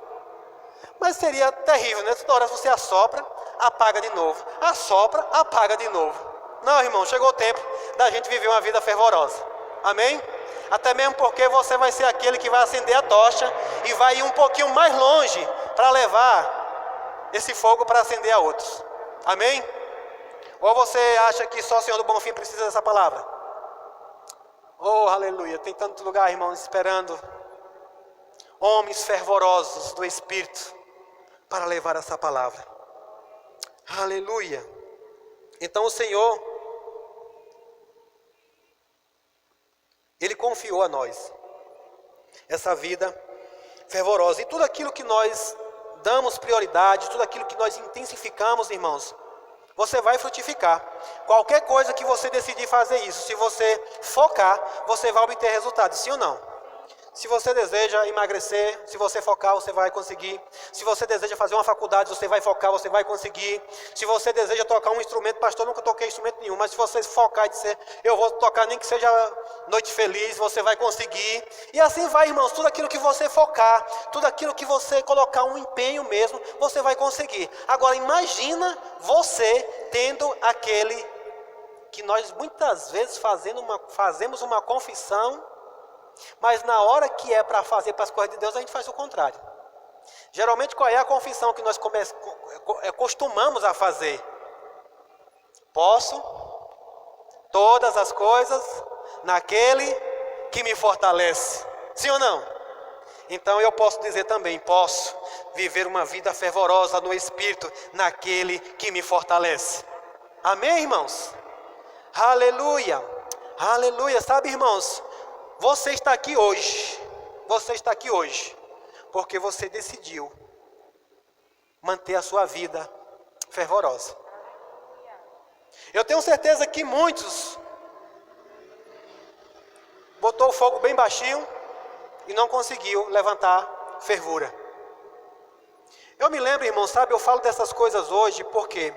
Mas seria terrível, né? Toda hora você assopra, apaga de novo. Assopra, apaga de novo. Não, irmão, chegou o tempo da gente viver uma vida fervorosa. Amém? Até mesmo porque você vai ser aquele que vai acender a tocha e vai ir um pouquinho mais longe para levar esse fogo para acender a outros. Amém? Ou você acha que só o Senhor do Bonfim precisa dessa palavra? Oh, aleluia. Tem tanto lugar, irmãos, esperando homens fervorosos do Espírito para levar essa palavra. Aleluia. Então o Senhor, Ele confiou a nós essa vida fervorosa. E tudo aquilo que nós damos prioridade, tudo aquilo que nós intensificamos, irmãos, você vai frutificar. Qualquer coisa que você decidir fazer isso, se você focar, você vai obter resultados, sim ou não? Se você deseja emagrecer, se você focar, você vai conseguir. Se você deseja fazer uma faculdade, você vai focar, você vai conseguir. Se você deseja tocar um instrumento, pastor, nunca toquei instrumento nenhum, mas se você focar e dizer, eu vou tocar nem que seja noite feliz, você vai conseguir. E assim vai, irmãos, tudo aquilo que você focar, tudo aquilo que você colocar um empenho mesmo, você vai conseguir. Agora imagina você tendo aquele que nós muitas vezes fazemos uma confissão, mas na hora que é para fazer para as coisas de Deus, a gente faz o contrário. Geralmente, qual é a confissão que nós costumamos a fazer? Posso todas as coisas naquele que me fortalece. Sim ou não? Então eu posso dizer também, posso viver uma vida fervorosa no Espírito naquele que me fortalece. Amém, irmãos? Aleluia, aleluia. Sabe, irmãos, você está aqui hoje, porque você decidiu manter a sua vida fervorosa. Eu tenho certeza que muitos botou o fogo bem baixinho e não conseguiu levantar fervura. Eu me lembro, irmão, sabe, eu falo dessas coisas hoje porque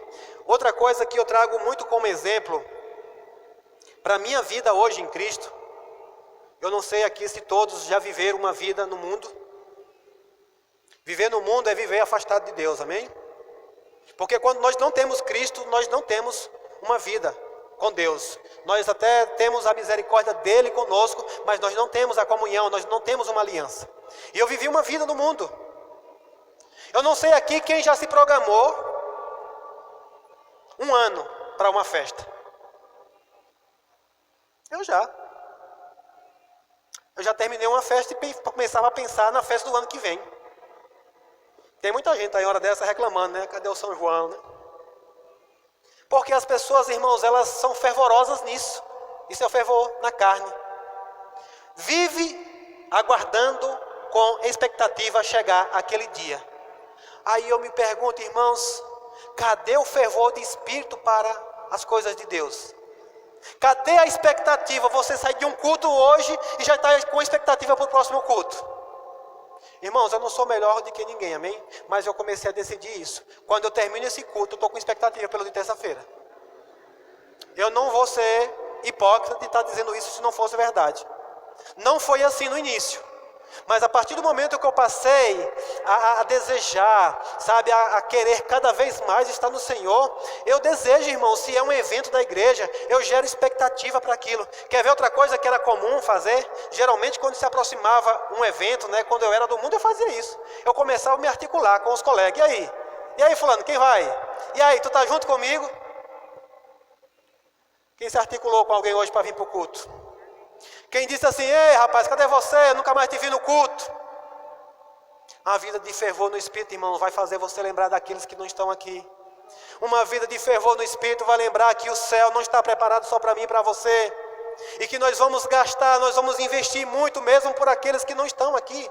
outra coisa que eu trago muito como exemplo para a minha vida hoje em Cristo. Eu não sei aqui se todos já viveram uma vida no mundo. Viver no mundo é viver afastado de Deus, amém? Porque quando nós não temos Cristo, nós não temos uma vida com Deus. Nós até temos a misericórdia dele conosco, mas nós não temos a comunhão, nós não temos uma aliança. E eu vivi uma vida no mundo. Eu não sei aqui quem já se programou um ano para uma festa. Eu já terminei uma festa e começava a pensar na festa do ano que vem. Tem muita gente aí, hora dessa, reclamando, né? Cadê o São João, né? Porque as pessoas, irmãos, elas são fervorosas nisso. Isso é o fervor na carne. Vive aguardando com expectativa chegar aquele dia. Aí eu me pergunto, irmãos, cadê o fervor de espírito para as coisas de Deus? Cadê a expectativa? Você sai de um culto hoje e já está com expectativa para o próximo culto. Irmãos, eu não sou melhor do que ninguém, amém? Mas eu comecei a decidir isso. Quando eu termino esse culto, eu estou com expectativa pelo de terça-feira. Eu não vou ser hipócrita de estar dizendo isso se não fosse verdade. Não foi assim no início. Mas a partir do momento que eu passei a desejar, sabe, a querer cada vez mais estar no Senhor, eu desejo, irmão, se é um evento da igreja, eu gero expectativa para aquilo. Quer ver outra coisa que era comum fazer? Geralmente quando se aproximava um evento, né, quando eu era do mundo, eu fazia isso. Eu começava a me articular com os colegas. E aí? E aí, fulano, quem vai? E aí, tu tá junto comigo? Quem se articulou com alguém hoje para vir para o culto? Quem disse assim, ei rapaz, cadê você? Eu nunca mais te vi no culto. A vida de fervor no Espírito, irmão, vai fazer você lembrar daqueles que não estão aqui. Uma vida de fervor no Espírito vai lembrar que o céu não está preparado só para mim e para você. E que nós vamos gastar, nós vamos investir muito mesmo por aqueles que não estão aqui.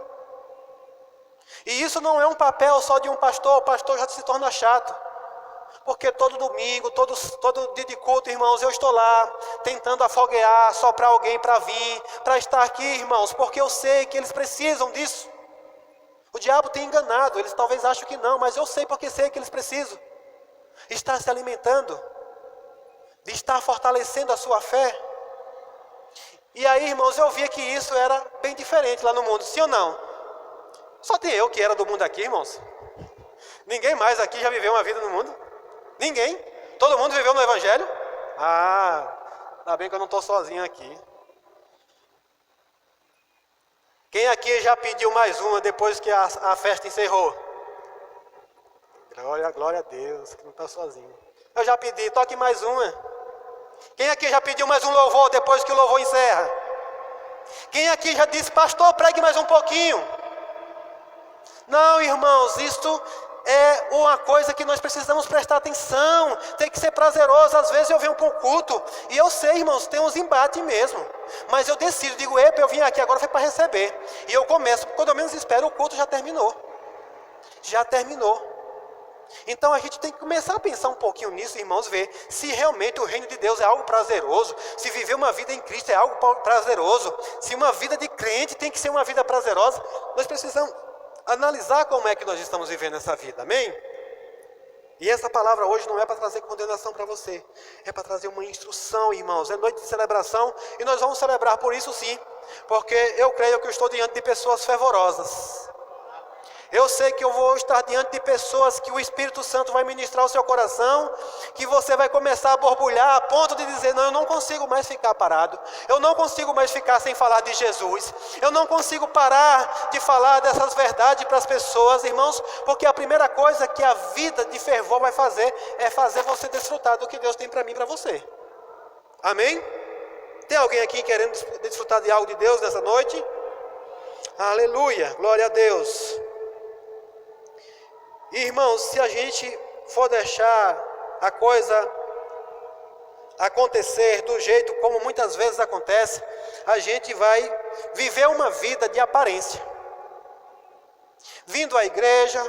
E isso não é um papel só de um pastor, o pastor já se torna chato. Porque todo domingo, todo dia de culto, irmãos, eu estou lá tentando afoguear, soprar alguém para vir, para estar aqui, irmãos, porque eu sei que eles precisam disso. O diabo tem enganado, eles talvez achem que não, mas eu sei porque sei que eles precisam. Estar se alimentando, de estar fortalecendo a sua fé. E aí, irmãos, eu via que isso era bem diferente lá no mundo, sim ou não? Só tem eu que era do mundo aqui, irmãos. Ninguém mais aqui já viveu uma vida no mundo. Ninguém? Todo mundo viveu no Evangelho? Ainda bem que eu não estou sozinho aqui. Quem aqui já pediu mais uma depois que a festa encerrou? Glória a Deus, que não está sozinho. Eu já pedi, toque mais uma. Quem aqui já pediu mais um louvor depois que o louvor encerra? Quem aqui já disse, pastor, pregue mais um pouquinho? Não, irmãos, isto é uma coisa que nós precisamos prestar atenção, tem que ser prazeroso. Às vezes eu venho para um culto, e eu sei, irmãos, tem uns embates mesmo, mas eu decido, digo, epa, eu vim aqui agora foi para receber, e eu começo, quando eu menos espero, o culto já terminou, então a gente tem que começar a pensar um pouquinho nisso, irmãos, ver se realmente o reino de Deus é algo prazeroso, se viver uma vida em Cristo é algo prazeroso, se uma vida de crente tem que ser uma vida prazerosa. Nós precisamos analisar como é que nós estamos vivendo essa vida, amém? E essa palavra hoje não é para trazer condenação para você, é para trazer uma instrução, irmãos. É noite de celebração e nós vamos celebrar por isso sim, porque eu creio que eu estou diante de pessoas fervorosas. Eu sei que eu vou estar diante de pessoas que o Espírito Santo vai ministrar o seu coração, que você vai começar a borbulhar a ponto de dizer, não, eu não consigo mais ficar parado, eu não consigo mais ficar sem falar de Jesus, eu não consigo parar de falar dessas verdades para as pessoas, irmãos, porque a primeira coisa que a vida de fervor vai fazer é fazer você desfrutar do que Deus tem para mim e para você. Amém? Tem alguém aqui querendo desfrutar de algo de Deus nessa noite? Aleluia, glória a Deus. Irmãos, se a gente for deixar a coisa acontecer do jeito como muitas vezes acontece, a gente vai viver uma vida de aparência. Vindo à igreja,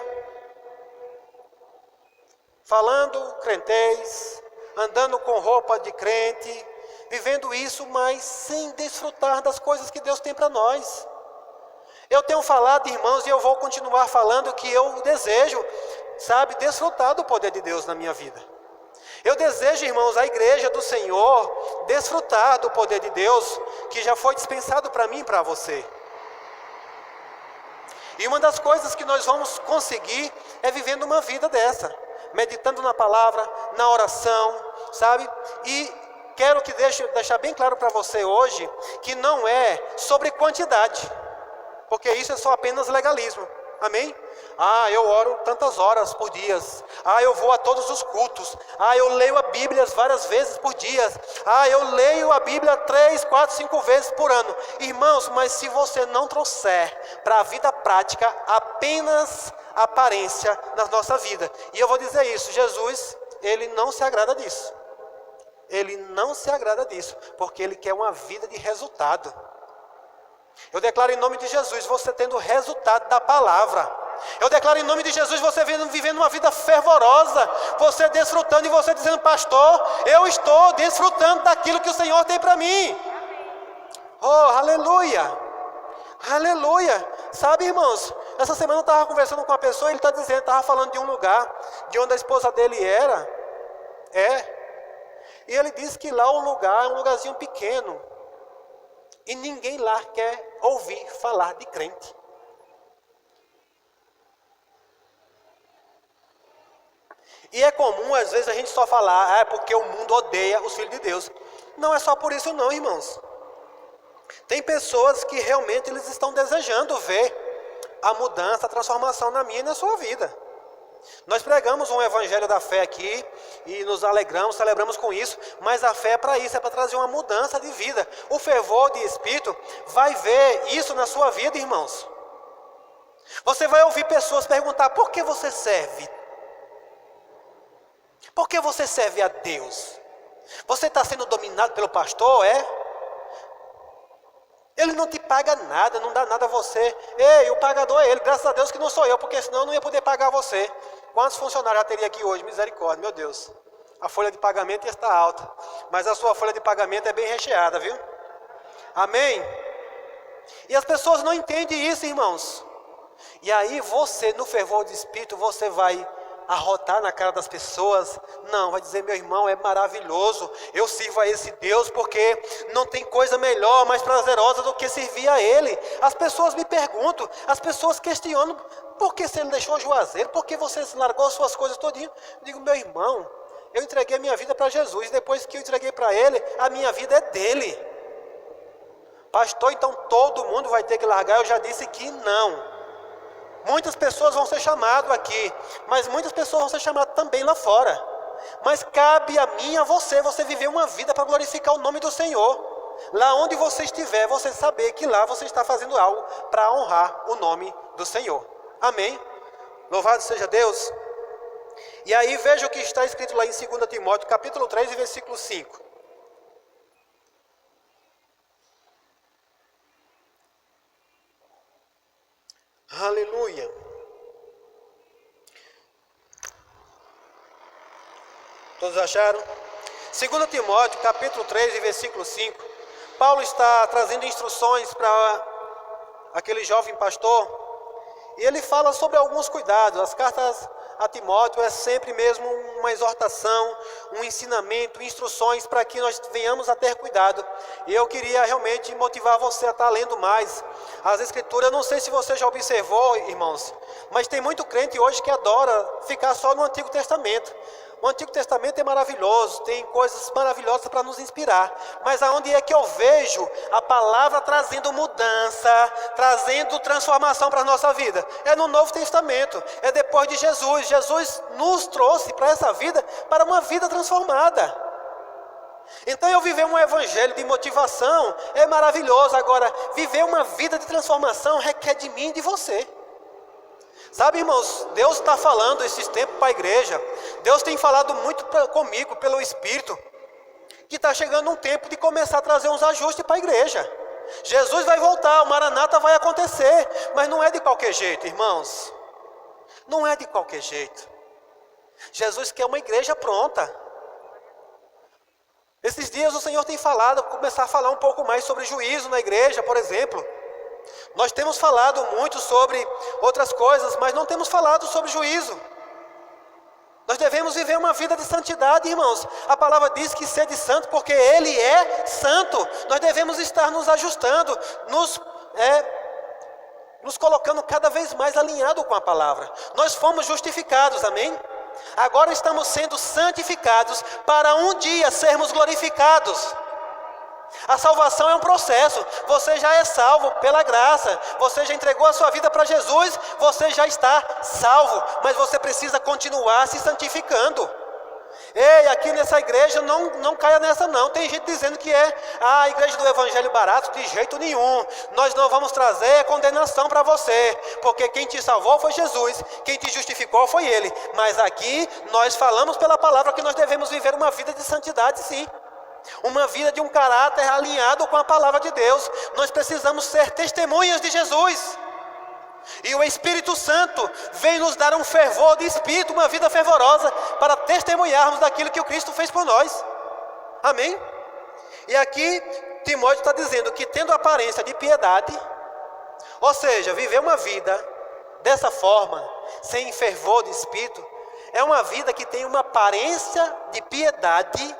falando crentez, andando com roupa de crente, vivendo isso, mas sem desfrutar das coisas que Deus tem para nós. Eu tenho falado, irmãos, e eu vou continuar falando que eu desejo, sabe, desfrutar do poder de Deus na minha vida. Eu desejo, irmãos, a igreja do Senhor, desfrutar do poder de Deus que já foi dispensado para mim e para você. E uma das coisas que nós vamos conseguir é vivendo uma vida dessa, meditando na palavra, na oração, sabe? E quero que deixar bem claro para você hoje que não é sobre quantidade. Porque isso é só apenas legalismo, amém? Eu oro tantas horas por dia, eu vou a todos os cultos, eu leio a Bíblia várias vezes por dia, eu leio a Bíblia 3, 4, 5 vezes por ano. Irmãos, mas se você não trouxer para a vida prática apenas aparência na nossa vida, e eu vou dizer isso, Jesus, Ele não se agrada disso. Ele não se agrada disso, porque Ele quer uma vida de resultado. Eu declaro em nome de Jesus, você tendo o resultado da palavra. Eu declaro em nome de Jesus, você vivendo uma vida fervorosa, você desfrutando e você dizendo: pastor, eu estou desfrutando daquilo que o Senhor tem para mim. Oh, aleluia, aleluia. Sabe, irmãos, essa semana eu estava conversando com uma pessoa, ele estava falando de um lugar, de onde a esposa dele e ele disse que lá o lugar é um lugarzinho pequeno, e ninguém lá quer ouvir falar de crente. E é comum, às vezes, a gente só falar: é porque o mundo odeia os filhos de Deus. Não é só por isso não, irmãos. Tem pessoas que realmente eles estão desejando ver a mudança, a transformação na minha e na sua vida. Nós pregamos um evangelho da fé aqui e nos alegramos, celebramos com isso, mas a fé é para isso, é para trazer uma mudança de vida. O fervor de espírito vai ver isso na sua vida, irmãos. Você vai ouvir pessoas perguntar: por que você serve? Por que você serve a Deus? Você está sendo dominado pelo pastor, Ele não te paga nada, não dá nada a você. Ei, o pagador é ele, graças a Deus que não sou eu, porque senão eu não ia poder pagar você. Quantos funcionários já teria aqui hoje? Misericórdia, meu Deus. A folha de pagamento ia estar alta, mas a sua folha de pagamento é bem recheada, viu? Amém? E as pessoas não entendem isso, irmãos. E aí você, no fervor de espírito, você vai arrotar na cara das pessoas. Não, vai dizer: meu irmão, é maravilhoso, eu sirvo a esse Deus porque não tem coisa melhor, mais prazerosa do que servir a Ele. As pessoas me perguntam, as pessoas questionam: por que você não deixou o Juazeiro? Por que você largou suas coisas todinho? Eu digo: meu irmão, eu entreguei a minha vida para Jesus, depois que eu entreguei para Ele, a minha vida é dele. Pastor, então todo mundo vai ter que largar? Eu já disse que não. Muitas pessoas vão ser chamadas aqui, mas muitas pessoas vão ser chamadas também lá fora. Mas cabe a mim e a você viver uma vida para glorificar o nome do Senhor. Lá onde você estiver, você saber que lá você está fazendo algo para honrar o nome do Senhor. Amém? Louvado seja Deus. E aí veja o que está escrito lá em 2 Timóteo, capítulo 3 e versículo 5. Aleluia. Todos acharam? 2 Timóteo, capítulo 3 e versículo 5. Paulo está trazendo instruções para aquele jovem pastor. E ele fala sobre alguns cuidados. As cartas a Timóteo é sempre mesmo uma exortação, um ensinamento, instruções para que nós venhamos a ter cuidado. E eu queria realmente motivar você a estar lendo mais as Escrituras. Eu não sei se você já observou, irmãos, mas tem muito crente hoje que adora ficar só no Antigo Testamento. O Antigo Testamento é maravilhoso, tem coisas maravilhosas para nos inspirar. Mas aonde é que eu vejo a palavra trazendo mudança, trazendo transformação para a nossa vida? É no Novo Testamento, é depois de Jesus. Jesus nos trouxe para essa vida, para uma vida transformada. Então eu viver um evangelho de motivação é maravilhoso. Agora, viver uma vida de transformação requer de mim e de você. Sabe, irmãos, Deus está falando esses tempos para a igreja. Deus tem falado muito comigo pelo Espírito, que está chegando um tempo de começar a trazer uns ajustes para a igreja. Jesus vai voltar, o Maranata vai acontecer, mas não é de qualquer jeito, irmãos. Não é de qualquer jeito. Jesus quer uma igreja pronta. Esses dias o Senhor tem falado, começar a falar um pouco mais sobre juízo na igreja, por exemplo. Nós temos falado muito sobre outras coisas, mas não temos falado sobre juízo. Nós devemos viver uma vida de santidade, irmãos. A palavra diz que sede santo porque Ele é santo. Nós devemos estar nos ajustando, nos colocando cada vez mais alinhado com a palavra. Nós fomos justificados, amém? Agora estamos sendo santificados para um dia sermos glorificados. A salvação é um processo. Você já é salvo pela graça. Você já entregou a sua vida para Jesus. Você já está salvo. Mas você precisa continuar se santificando. Ei, aqui nessa igreja não caia nessa não. Tem gente dizendo que é a igreja do evangelho barato. De jeito nenhum. Nós não vamos trazer condenação para você. Porque quem te salvou foi Jesus. Quem te justificou foi Ele. Mas aqui nós falamos pela palavra que nós devemos viver uma vida de santidade, sim. Uma vida de um caráter alinhado com a palavra de Deus. Nós precisamos ser testemunhas de Jesus. E o Espírito Santo vem nos dar um fervor de espírito, uma vida fervorosa, para testemunharmos daquilo que o Cristo fez por nós. Amém? E aqui Timóteo está dizendo que tendo aparência de piedade, ou seja, viver uma vida dessa forma, sem fervor de espírito, é uma vida que tem uma aparência de piedade,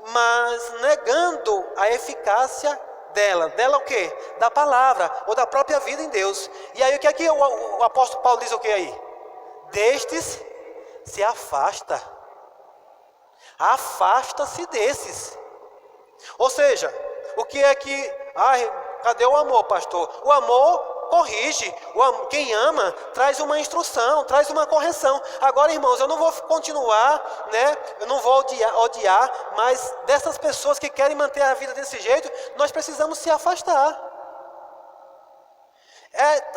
mas negando a eficácia dela. Dela o quê? Da palavra, ou da própria vida em Deus. E aí o que é que o apóstolo Paulo diz o que aí? Destes se afasta. Afasta-se desses. Ou seja, o que é que... cadê o amor, pastor? O amor corrige. Quem ama traz uma instrução, traz uma correção. Agora, irmãos, eu não vou continuar, eu não vou odiar, mas dessas pessoas que querem manter a vida desse jeito, nós precisamos se afastar.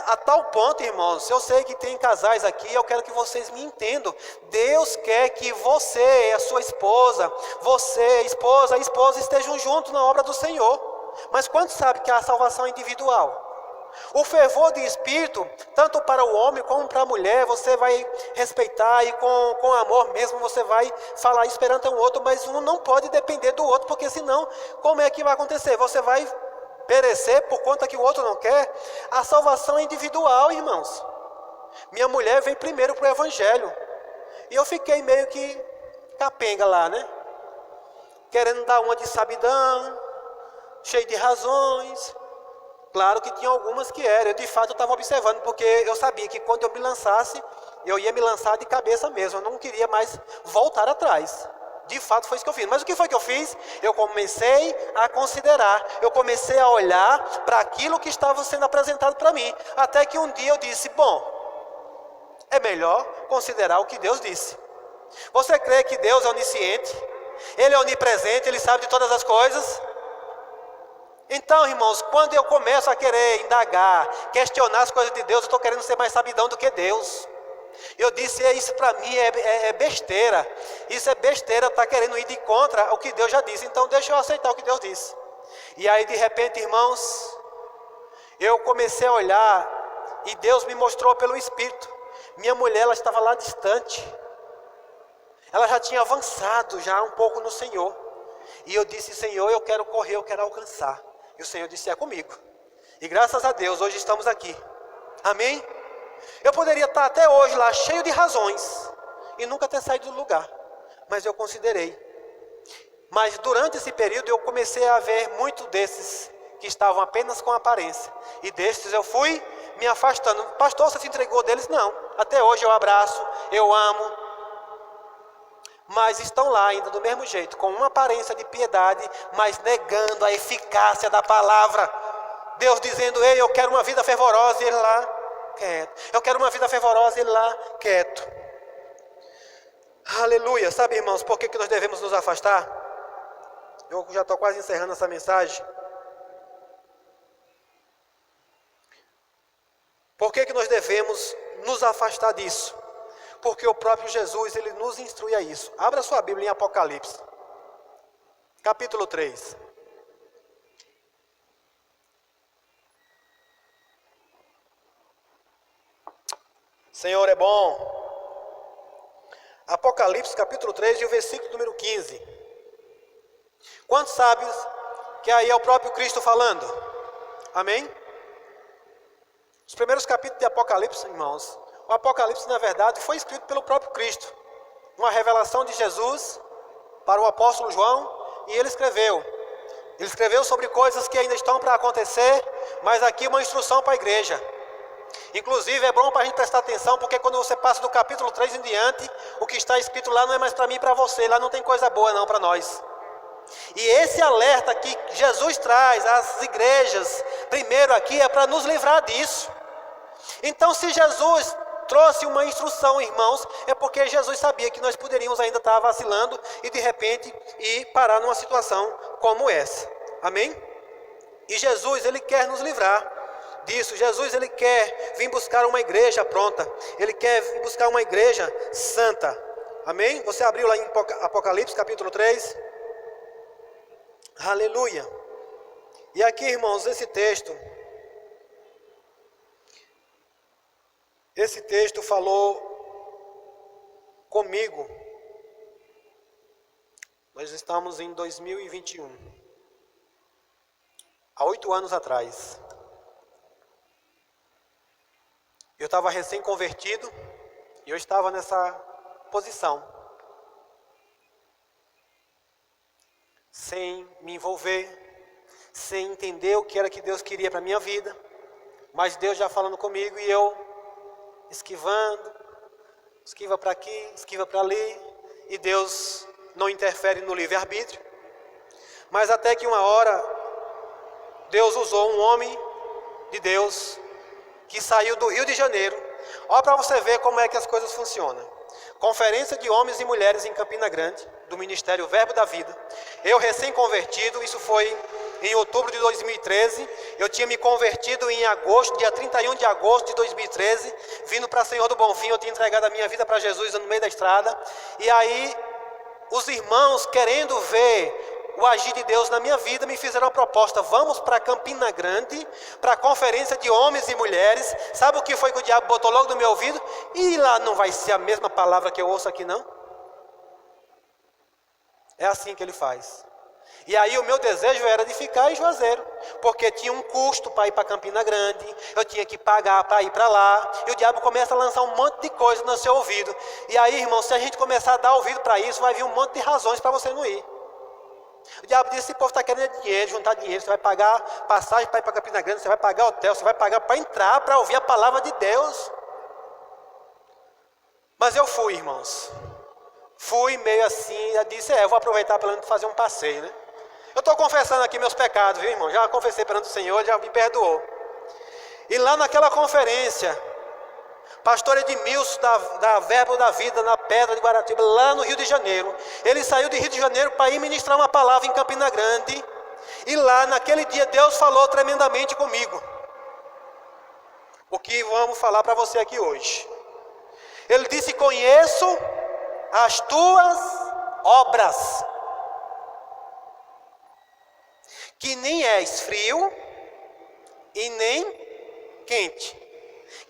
A tal ponto, irmãos, eu sei que tem casais aqui, eu quero que vocês me entendam. Deus quer que você e a sua esposa, a esposa estejam juntos na obra do Senhor. Mas quantos sabem que a salvação é individual? O fervor de espírito, tanto para o homem como para a mulher, você vai respeitar e com amor mesmo você vai falar esperando um outro, mas um não pode depender do outro, porque senão, como é que vai acontecer? Você vai perecer por conta que o outro não quer? A salvação é individual, irmãos. Minha mulher veio primeiro para o Evangelho, e eu fiquei meio que capenga lá, querendo dar uma de sabidão, cheio de razões. Claro que tinha algumas que eram, eu de fato estava observando, porque eu sabia que quando eu me lançasse, eu ia me lançar de cabeça mesmo, eu não queria mais voltar atrás. De fato foi isso que eu fiz. Mas o que foi que eu fiz? Eu comecei a considerar, eu comecei a olhar para aquilo que estava sendo apresentado para mim, até que um dia eu disse, bom, é melhor considerar o que Deus disse. Você crê que Deus é onisciente? Ele é onipresente, Ele sabe de todas as coisas? Então, irmãos, quando eu começo a querer indagar, questionar as coisas de Deus, eu estou querendo ser mais sabidão do que Deus. Eu disse, isso para mim é besteira. Isso é besteira, estar querendo ir de contra o que Deus já disse. Então deixa eu aceitar o que Deus disse. E aí de repente, irmãos, eu comecei a olhar e Deus me mostrou pelo Espírito. Minha mulher, ela estava lá distante. Ela já tinha avançado já um pouco no Senhor. E eu disse, Senhor, eu quero correr, eu quero alcançar. E o Senhor disse, é comigo. E graças a Deus, hoje estamos aqui. Amém? Eu poderia estar até hoje lá, cheio de razões, e nunca ter saído do lugar. Mas eu considerei. Mas durante esse período, eu comecei a ver muito desses que estavam apenas com aparência. E destes eu fui me afastando. Pastor, você se entregou deles? Não. Até hoje eu abraço, eu amo. Mas estão lá ainda do mesmo jeito, com uma aparência de piedade, mas negando a eficácia da palavra. Deus dizendo, ei, eu quero uma vida fervorosa, e ele lá, quieto. Eu quero uma vida fervorosa, e ele lá, quieto. Aleluia. Sabe, irmãos, por que nós devemos nos afastar? Eu já estou quase encerrando essa mensagem. Por que nós devemos nos afastar disso? Porque o próprio Jesus, ele nos instrui a isso. Abra sua Bíblia em Apocalipse, capítulo 3. Senhor é bom. Apocalipse, capítulo 3, e o versículo número 15. Quantos sabem que aí é o próprio Cristo falando? Amém? Os primeiros capítulos de Apocalipse, irmãos, o Apocalipse, na verdade, foi escrito pelo próprio Cristo. Uma revelação de Jesus para o apóstolo João, e ele escreveu. Ele escreveu sobre coisas que ainda estão para acontecer, mas aqui uma instrução para a igreja. Inclusive, é bom para a gente prestar atenção, porque quando você passa do capítulo 3 em diante, o que está escrito lá não é mais para mim e para você, lá não tem coisa boa não para nós. E esse alerta que Jesus traz às igrejas, primeiro aqui, é para nos livrar disso. Então, se Jesus trouxe uma instrução, irmãos, é porque Jesus sabia que nós poderíamos ainda estar vacilando e de repente ir parar numa situação como essa. Amém? E Jesus, ele quer nos livrar disso. Jesus, ele quer vir buscar uma igreja pronta. Ele quer vir buscar uma igreja santa. Amém? Você abriu lá em Apocalipse capítulo 3. Esse texto falou comigo. Nós estamos em 2021. Há 8 anos atrás. Eu estava recém-convertido e eu estava nessa posição. Sem me envolver, sem entender o que era que Deus queria para a minha vida. Mas Deus já falando comigo e eu esquivando, esquiva para aqui, esquiva para ali. E Deus não interfere no livre-arbítrio. Mas até que uma hora, Deus usou um homem de Deus que saiu do Rio de Janeiro. Olha para você ver como é que as coisas funcionam. Conferência de homens e mulheres em Campina Grande, do Ministério Verbo da Vida. Eu recém-convertido, isso foi em outubro de 2013. Eu tinha me convertido em agosto, dia 31 de agosto de 2013. Vindo para Senhor do Bonfim, eu tinha entregado a minha vida para Jesus no meio da estrada. E aí, os irmãos querendo ver o agir de Deus na minha vida, me fizeram uma proposta: vamos para Campina Grande, para a conferência de homens e mulheres. Sabe o que foi que o diabo botou logo no meu ouvido? E lá não vai ser a mesma palavra que eu ouço aqui, não? É assim que ele faz. E aí o meu desejo era de ficar em Juazeiro, porque tinha um custo para ir para Campina Grande, eu tinha que pagar para ir para lá, e o diabo começa a lançar um monte de coisa no seu ouvido. E aí, irmão, se a gente começar a dar ouvido para isso, vai vir um monte de razões para você não ir. O diabo disse: esse povo está querendo dinheiro, juntar dinheiro, você vai pagar passagem para ir para Campina Grande, você vai pagar hotel, você vai pagar para entrar, para ouvir a palavra de Deus. Mas eu fui, irmãos. Fui meio assim, eu disse: eu vou aproveitar para fazer um passeio, né? Eu estou confessando aqui meus pecados, viu, irmão? Já confessei perante o Senhor, já me perdoou. E lá naquela conferência, pastor Edmilson, da Verbo da Vida, na Pedra de Guaratiba, lá no Rio de Janeiro. Ele saiu de Rio de Janeiro para ir ministrar uma palavra em Campina Grande. E lá, naquele dia, Deus falou tremendamente comigo. O que vamos falar para você aqui hoje. Ele disse: conheço as tuas obras, que nem és frio e nem quente.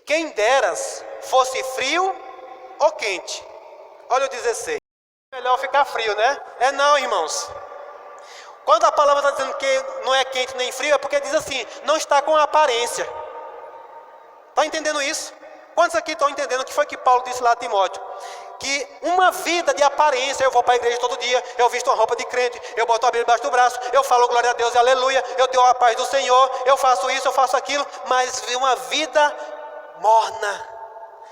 Quem deras fosse frio ou quente. Olha o 16. Melhor ficar frio, né? É não, irmãos. Quando a palavra está dizendo que não é quente nem frio, é porque diz assim: não está com aparência. Está entendendo isso? Quantos aqui estão entendendo o que foi que Paulo disse lá a Timóteo? Que uma vida de aparência: eu vou para a igreja todo dia, eu visto uma roupa de crente, eu boto a Bíblia debaixo do braço, eu falo glória a Deus e aleluia, eu tenho a paz do Senhor, eu faço isso, eu faço aquilo, mas uma vida morna,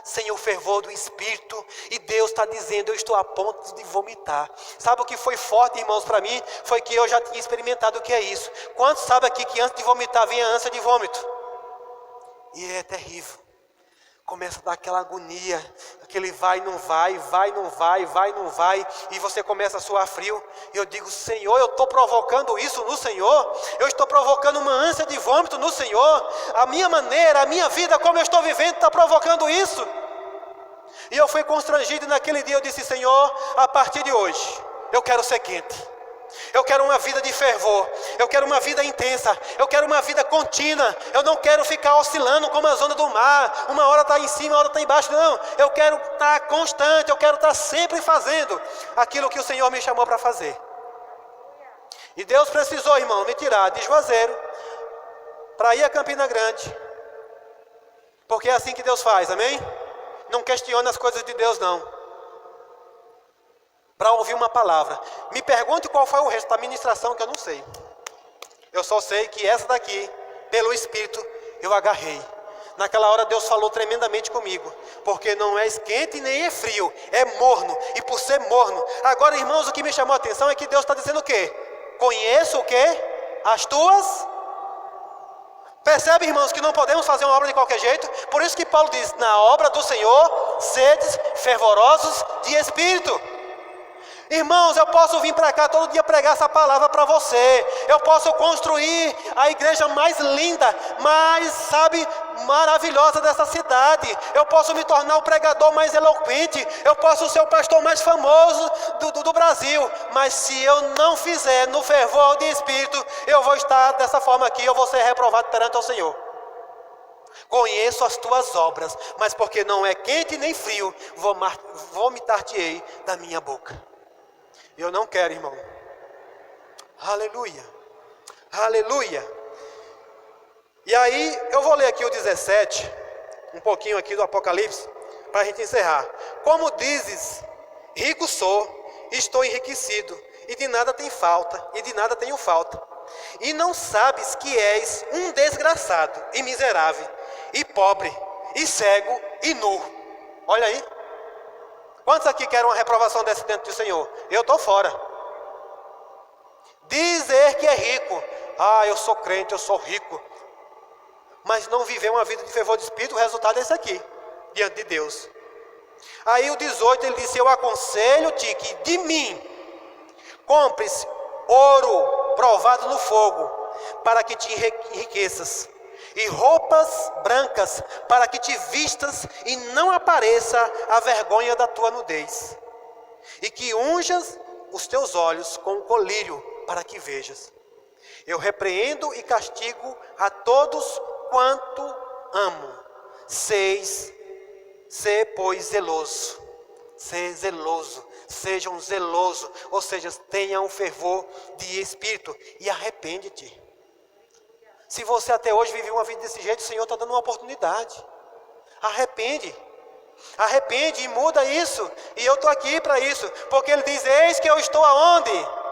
sem o fervor do Espírito. E Deus está dizendo: eu estou a ponto de vomitar. Sabe o que foi forte, irmãos, para mim? Foi que eu já tinha experimentado o que é isso. Quantos sabem aqui que antes de vomitar vem a ânsia de vômito? E é terrível. Começa a dar aquela agonia, aquele vai, não vai, vai, não vai, vai, não vai, e você começa a suar frio. E eu digo: Senhor, eu estou provocando isso no Senhor, eu estou provocando uma ânsia de vômito no Senhor, a minha maneira, a minha vida, como eu estou vivendo, está provocando isso. E eu fui constrangido, e naquele dia eu disse: Senhor, a partir de hoje, eu quero ser quente. Eu quero uma vida de fervor, eu quero uma vida intensa, eu quero uma vida contínua. Eu não quero ficar oscilando como as ondas do mar, uma hora está em cima, uma hora está embaixo. Não, eu quero estar constante, eu quero estar sempre fazendo aquilo que o Senhor me chamou para fazer. E Deus precisou, irmão, me tirar de Juazeiro para ir a Campina Grande, porque é assim que Deus faz, amém? Não questione as coisas de Deus, não. Para ouvir uma palavra. Me pergunte qual foi o resto da ministração, que eu não sei. Eu só sei que essa daqui, pelo Espírito, eu agarrei. Naquela hora Deus falou tremendamente comigo, porque não é quente nem é frio, é morno. E por ser morno, agora, irmãos, o que me chamou a atenção é que Deus está dizendo o quê? Conheço o quê? As tuas. Percebe, irmãos, que não podemos fazer uma obra de qualquer jeito? Por isso que Paulo diz: na obra do Senhor, sedes fervorosos de espírito. Irmãos, eu posso vir para cá todo dia pregar essa palavra para você. Eu posso construir a igreja mais linda, mais, maravilhosa dessa cidade. Eu posso me tornar o pregador mais eloquente. Eu posso ser o pastor mais famoso do Brasil. Mas se eu não fizer no fervor de espírito, eu vou estar dessa forma aqui, eu vou ser reprovado perante o Senhor. Conheço as tuas obras, mas porque não é quente nem frio, vomitar-te-ei da minha boca. Eu não quero, irmão. Aleluia. Aleluia. E aí, eu vou ler aqui o 17, um pouquinho aqui do Apocalipse, para a gente encerrar. Como dizes, rico sou, estou enriquecido, e de nada tenho falta. E não sabes que és um desgraçado e miserável, e pobre, e cego, e nu. Olha aí. Quantos aqui querem uma reprovação dessa dentro do Senhor? Eu estou fora. Dizer que é rico. Eu sou crente, eu sou rico. Mas não viver uma vida de fervor de espírito, o resultado é esse aqui, diante de Deus. Aí o 18 ele disse: eu aconselho-te que de mim compres ouro provado no fogo, para que te enriqueças, e roupas brancas, para que te vistas e não apareça a vergonha da tua nudez, e que unjas os teus olhos com o colírio, para que vejas. Eu repreendo e castigo a todos quanto amo. Pois zeloso. Sejam zelosos, ou seja, tenham um fervor de espírito e arrepende-te. Se você até hoje vive uma vida desse jeito, o Senhor está dando uma oportunidade. Arrepende e muda isso. E eu estou aqui para isso, porque Ele diz: eis que eu estou aonde?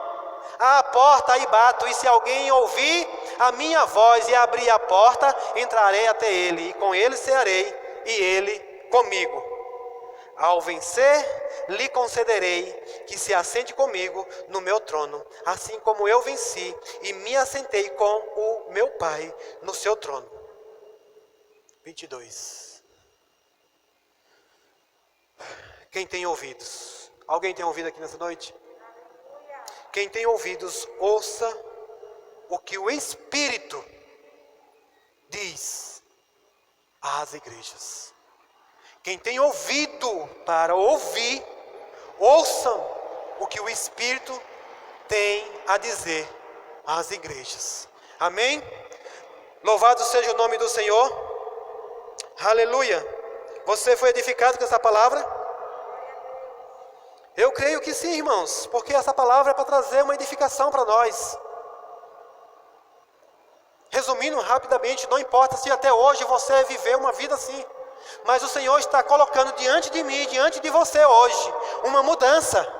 À porta e bato, e se alguém ouvir a minha voz e abrir a porta, entrarei até ele, e com ele cearei, e ele comigo. Ao vencer, lhe concederei que se assente comigo no meu trono, assim como eu venci e me assentei com o meu Pai no seu trono. 22. Quem tem ouvidos? Alguém tem ouvido aqui nessa noite? Quem tem ouvidos, ouça o que o Espírito diz às igrejas. Quem tem ouvido para ouvir, ouçam o que o Espírito tem a dizer às igrejas. Amém? Louvado seja o nome do Senhor. Aleluia. Você foi edificado com essa palavra? Eu creio que sim, irmãos, porque essa palavra é para trazer uma edificação para nós. Resumindo rapidamente, não importa se até hoje você viveu uma vida assim, mas o Senhor está colocando diante de mim, diante de você hoje, uma mudança.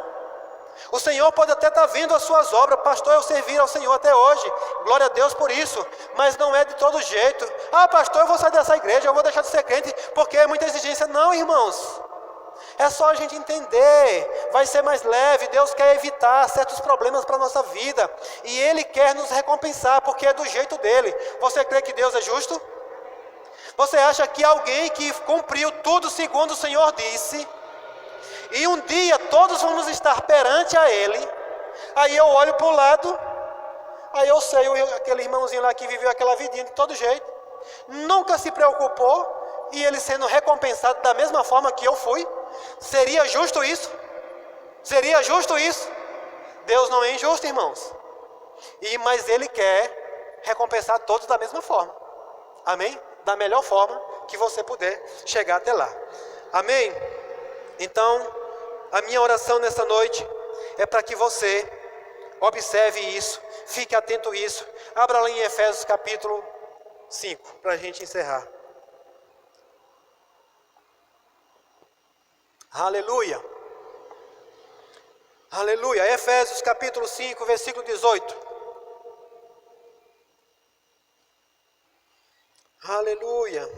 O Senhor pode até estar vendo as suas obras: pastor, eu servi ao Senhor até hoje, glória a Deus por isso, mas não é de todo jeito. Pastor, eu vou sair dessa igreja, eu vou deixar de ser crente, porque é muita exigência. Não, irmãos. É só a gente entender, vai ser mais leve. Deus quer evitar certos problemas para a nossa vida, e Ele quer nos recompensar, porque é do jeito dEle. Você crê que Deus é justo? Você acha que alguém que cumpriu tudo segundo o Senhor disse, e um dia todos vamos estar perante a Ele, aí eu olho para o lado, aí eu sei, aquele irmãozinho lá que viveu aquela vidinha de todo jeito, nunca se preocupou, e ele sendo recompensado da mesma forma que eu fui? Seria justo isso? Seria justo isso? Deus não é injusto, irmãos. Mas Ele quer recompensar todos da mesma forma. Amém? Da melhor forma que você puder chegar até lá. Amém? Então, a minha oração nessa noite é para que você observe isso, fique atento a isso. Abra lá em Efésios capítulo 5, para a gente encerrar. Aleluia. Aleluia. Efésios capítulo 5, versículo 18. Aleluia.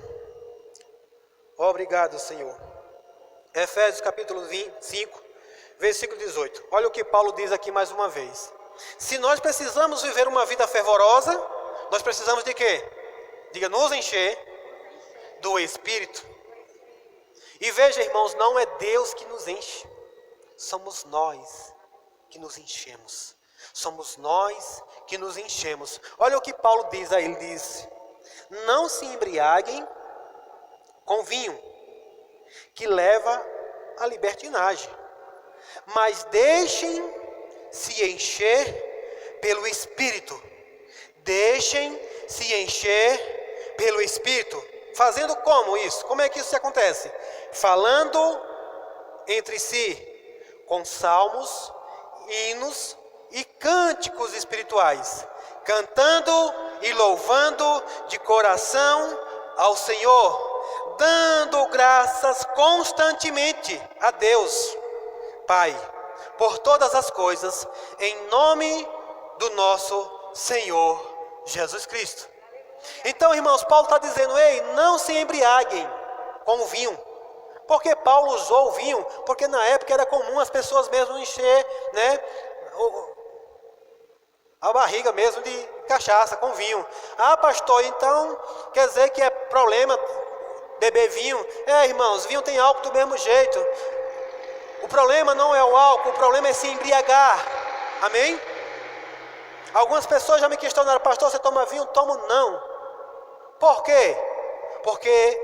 Obrigado, Senhor. Efésios capítulo 5, versículo 18. Olha o que Paulo diz aqui mais uma vez. Se nós precisamos viver uma vida fervorosa, nós precisamos de quê? Diga, nos encher do Espírito. E veja, irmãos, não é Deus que nos enche, somos nós que nos enchemos. Somos nós que nos enchemos. Olha o que Paulo diz aí, ele diz: não se embriaguem com vinho, que leva à libertinagem, mas deixem-se encher pelo Espírito. Deixem-se encher pelo Espírito. fazendo como isso? Como é que isso acontece? Falando entre si com salmos, hinos e cânticos espirituais, cantando e louvando de coração ao Senhor, dando graças constantemente a Deus, Pai, por todas as coisas, em nome do nosso Senhor Jesus Cristo. Então, irmãos, Paulo está dizendo, ei, não se embriaguem com o vinho. Por que Paulo usou o vinho? Porque na época era comum as pessoas mesmo encher, a barriga mesmo de cachaça com vinho. Ah, pastor, então quer dizer que é problema beber vinho? Irmãos, vinho tem álcool do mesmo jeito. O problema não é o álcool, o problema é se embriagar. Amém? Algumas pessoas já me questionaram, pastor, você toma vinho? Tomo não. Por quê? Porque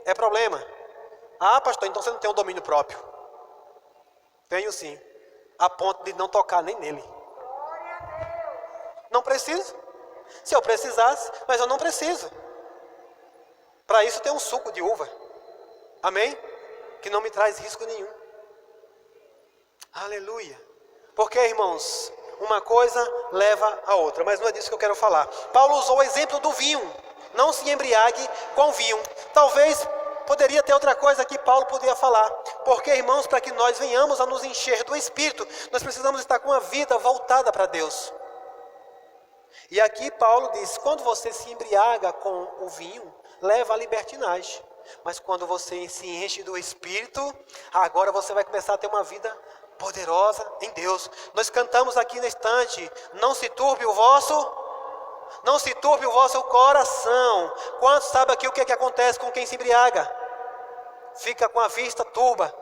é problema. Ah, pastor, então você não tem um domínio próprio. Tenho sim, a ponto de não tocar nem nele. Não preciso. Se eu precisasse, mas eu não preciso. Para isso tem um suco de uva. Amém? Que não me traz risco nenhum. Aleluia. Porque, irmãos, uma coisa leva a outra, mas não é disso que eu quero falar. Paulo usou o exemplo do vinho. Não se embriague com vinho. Talvez poderia ter outra coisa que Paulo poderia falar. Porque, irmãos, para que nós venhamos a nos encher do Espírito, nós precisamos estar com a vida voltada para Deus. E aqui Paulo diz, quando você se embriaga com o vinho, leva a libertinagem. Mas quando você se enche do Espírito, agora você vai começar a ter uma vida poderosa em Deus. Nós cantamos aqui na estante, não se turbe o vosso coração. Quantos sabem aqui o que é que acontece com quem se embriaga? Fica com a vista turba.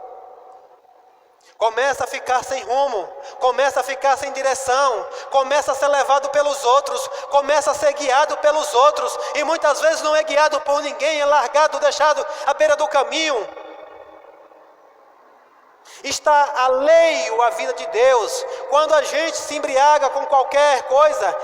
Começa a ficar sem rumo, começa a ficar sem direção, começa a ser levado pelos outros, começa a ser guiado pelos outros, e muitas vezes não é guiado por ninguém, é largado, deixado à beira do caminho. Está alheio à vida de Deus. Quando a gente se embriaga com qualquer coisa,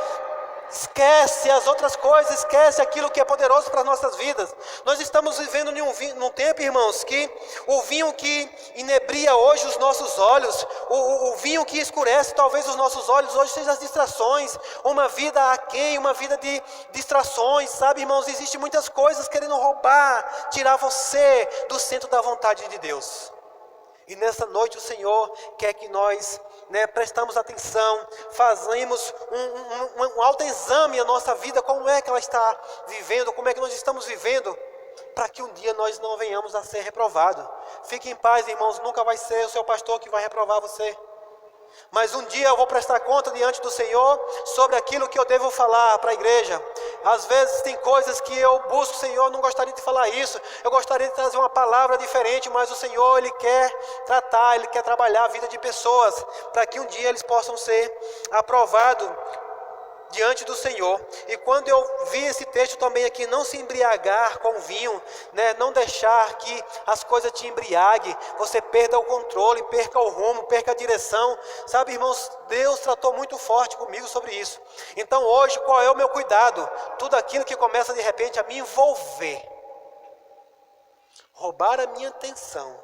esquece as outras coisas, esquece aquilo que é poderoso para as nossas vidas. Nós estamos vivendo num tempo, irmãos, que o vinho que inebria hoje os nossos olhos, o vinho que escurece talvez os nossos olhos hoje seja as distrações, uma vida aquém, uma vida de distrações, sabe, irmãos? Existem muitas coisas querendo roubar, tirar você do centro da vontade de Deus. E nessa noite o Senhor quer que nós prestamos atenção, fazemos um autoexame à nossa vida, como é que ela está vivendo, como é que nós estamos vivendo, para que um dia nós não venhamos a ser reprovados. Fique em paz, irmãos, nunca vai ser o seu pastor que vai reprovar você. Mas um dia eu vou prestar conta diante do Senhor sobre aquilo que eu devo falar para a igreja. Às vezes tem coisas que eu busco, Senhor, não gostaria de falar isso, eu gostaria de trazer uma palavra diferente, mas o Senhor, Ele quer tratar, Ele quer trabalhar a vida de pessoas, para que um dia eles possam ser aprovados diante do Senhor. E quando eu vi esse texto também aqui, não se embriagar com vinho, não deixar que as coisas te embriaguem, você perda o controle, perca o rumo, perca a direção, sabe, irmãos, Deus tratou muito forte comigo sobre isso. Então hoje, qual é o meu cuidado? Tudo aquilo que começa de repente a me envolver, roubar a minha atenção,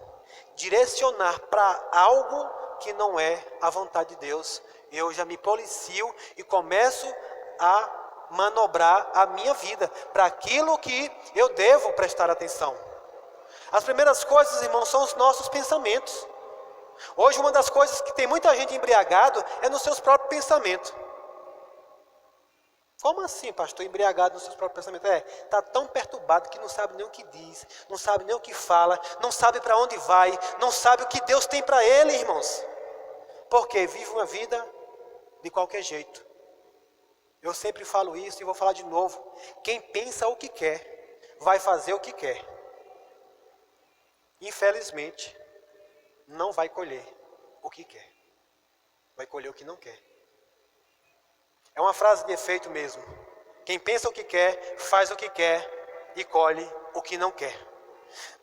direcionar para algo que não é a vontade de Deus, eu já me policio e começo a manobrar a minha vida para aquilo que eu devo prestar atenção. As primeiras coisas, irmãos, são os nossos pensamentos. Hoje uma das coisas que tem muita gente embriagado é nos seus próprios pensamentos. Como assim, pastor, embriagado nos seus próprios pensamentos? Está tão perturbado que não sabe nem o que diz, não sabe nem o que fala, não sabe para onde vai, não sabe o que Deus tem para ele, irmãos. Porque vive uma vida de qualquer jeito. Eu sempre falo isso e vou falar de novo. Quem pensa o que quer, vai fazer o que quer. Infelizmente, não vai colher o que quer. Vai colher o que não quer. É uma frase de efeito mesmo. Quem pensa o que quer, faz o que quer e colhe o que não quer.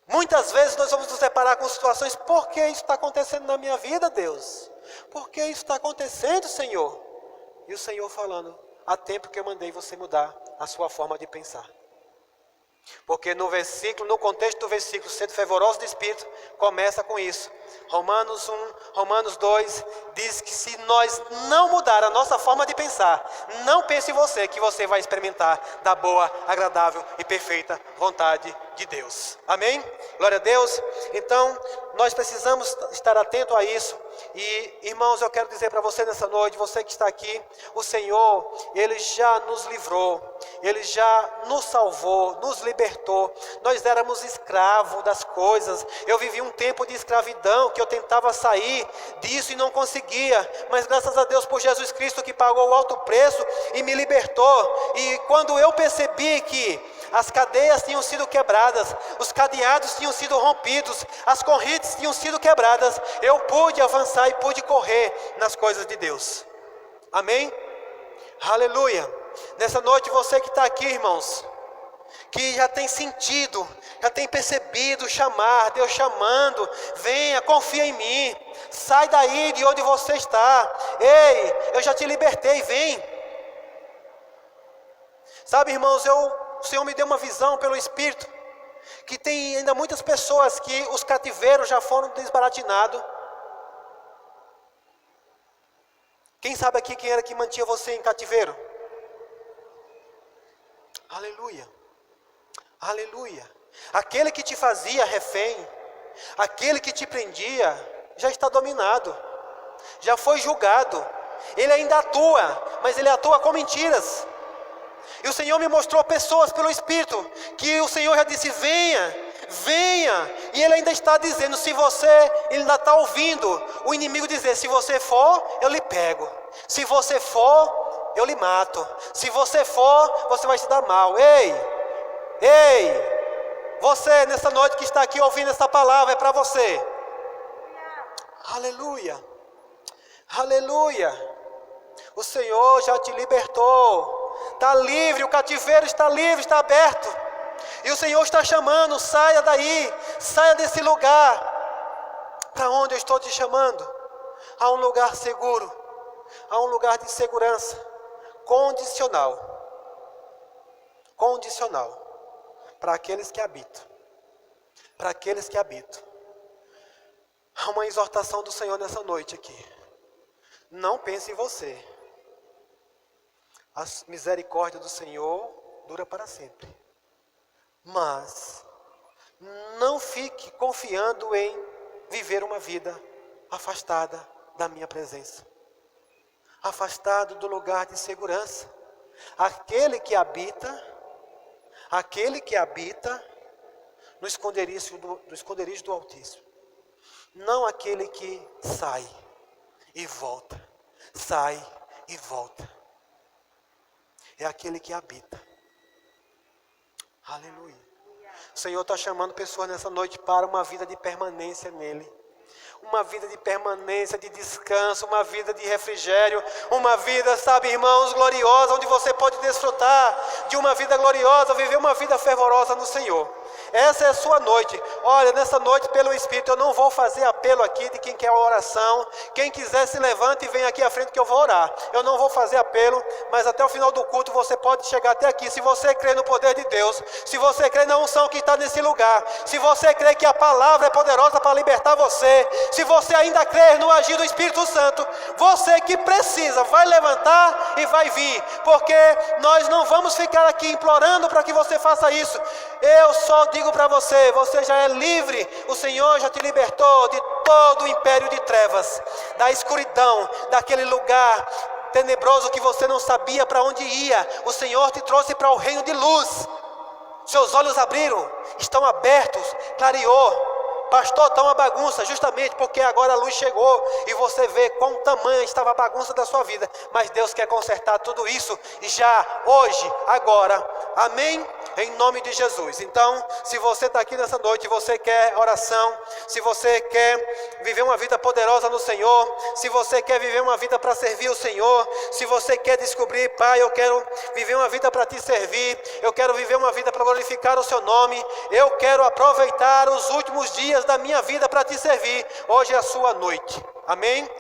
Muitas vezes nós vamos nos deparar com situações, por que isso está acontecendo na minha vida, Deus? Por que isso está acontecendo, Senhor? E o Senhor falando, há tempo que eu mandei você mudar a sua forma de pensar. Porque no contexto do versículo, sendo fervoroso de espírito, começa com isso. Romanos 1, Romanos 2, diz que se nós não mudar a nossa forma de pensar, não pense em você, que você vai experimentar da boa, agradável e perfeita vontade de Deus. Amém? Glória a Deus. Então, nós precisamos estar atento a isso. E, irmãos, eu quero dizer para você nessa noite, você que está aqui, o Senhor, Ele já nos livrou, Ele já nos salvou, nos libertou. Nós éramos escravos das coisas. Eu vivi um tempo de escravidão, que eu tentava sair disso e não conseguia, mas graças a Deus por Jesus Cristo, que pagou o alto preço e me libertou. E quando eu percebi que as cadeias tinham sido quebradas, os cadeados tinham sido rompidos, as correntes tinham sido quebradas, eu pude avançar e pude correr nas coisas de Deus. Amém? Aleluia. Nessa noite, você que está aqui, irmãos, que já tem sentido, já tem percebido chamar, Deus chamando, venha, confia em mim, sai daí de onde você está. Ei, eu já te libertei, vem. Sabe, irmãos, o Senhor me deu uma visão pelo Espírito, que tem ainda muitas pessoas que os cativeiros já foram desbaratinados. Quem sabe aqui quem era que mantinha você em cativeiro? Aleluia, aleluia. Aquele que te fazia refém, aquele que te prendia, já está dominado, já foi julgado. Ele ainda atua, mas ele atua com mentiras. E o Senhor me mostrou pessoas pelo Espírito, que o Senhor já disse, venha, venha. E Ele ainda está dizendo, Ele ainda está ouvindo o inimigo dizer, se você for, eu lhe pego. Se você for, eu lhe mato. Se você for, você vai se dar mal. Ei, você nessa noite que está aqui ouvindo essa palavra, é para você. Aleluia, aleluia. O Senhor já te libertou. Está livre, o cativeiro está livre, está aberto. E o Senhor está chamando, saia daí, saia desse lugar. Para onde eu estou te chamando? A um lugar seguro, a um lugar de segurança, condicional. Condicional. Para aqueles que habitam. Para aqueles que habitam. Há uma exortação do Senhor nessa noite aqui. Não pense em você. A misericórdia do Senhor dura para sempre. Mas não fique confiando em viver uma vida afastada da minha presença. Afastado do lugar de segurança. Aquele que habita no esconderijo do Altíssimo. Não aquele que sai e volta. Sai e volta. É aquele que habita. Aleluia. O Senhor está chamando pessoas nessa noite para uma vida de permanência nele. Uma vida de permanência, de descanso, uma vida de refrigério, uma vida, sabe, irmãos, gloriosa, onde você pode desfrutar de uma vida gloriosa, viver uma vida fervorosa no Senhor. Essa é a sua noite. Olha, nessa noite, pelo Espírito, eu não vou fazer apelo aqui de quem quer oração. Quem quiser se levante e vem aqui à frente que eu vou orar. Eu não vou fazer apelo, mas até o final do culto você pode chegar até aqui. Se você crê no poder de Deus, se você crê na unção que está nesse lugar, se você crê que a palavra é poderosa para libertar você, se você ainda crê no agir do Espírito Santo, você que precisa, vai levantar e vai vir, porque nós não vamos ficar aqui implorando para que você faça isso. Eu só digo para você, você já é livre, o Senhor já te libertou de todo o império de trevas, da escuridão, daquele lugar tenebroso que você não sabia para onde ia. O Senhor te trouxe para o reino de luz. Seus olhos abriram, estão abertos, clareou. Pastor, está uma bagunça, justamente porque agora a luz chegou e você vê quão tamanha estava a bagunça da sua vida. Mas Deus quer consertar tudo isso já, hoje, agora. Amém? Em nome de Jesus. Então, se você está aqui nessa noite, você quer oração, se você quer viver uma vida poderosa no Senhor, se você quer viver uma vida para servir o Senhor, se você quer descobrir, Pai, eu quero viver uma vida para te servir, eu quero viver uma vida para glorificar o seu nome, eu quero aproveitar os últimos dias da minha vida para te servir. Hoje é a sua noite. Amém?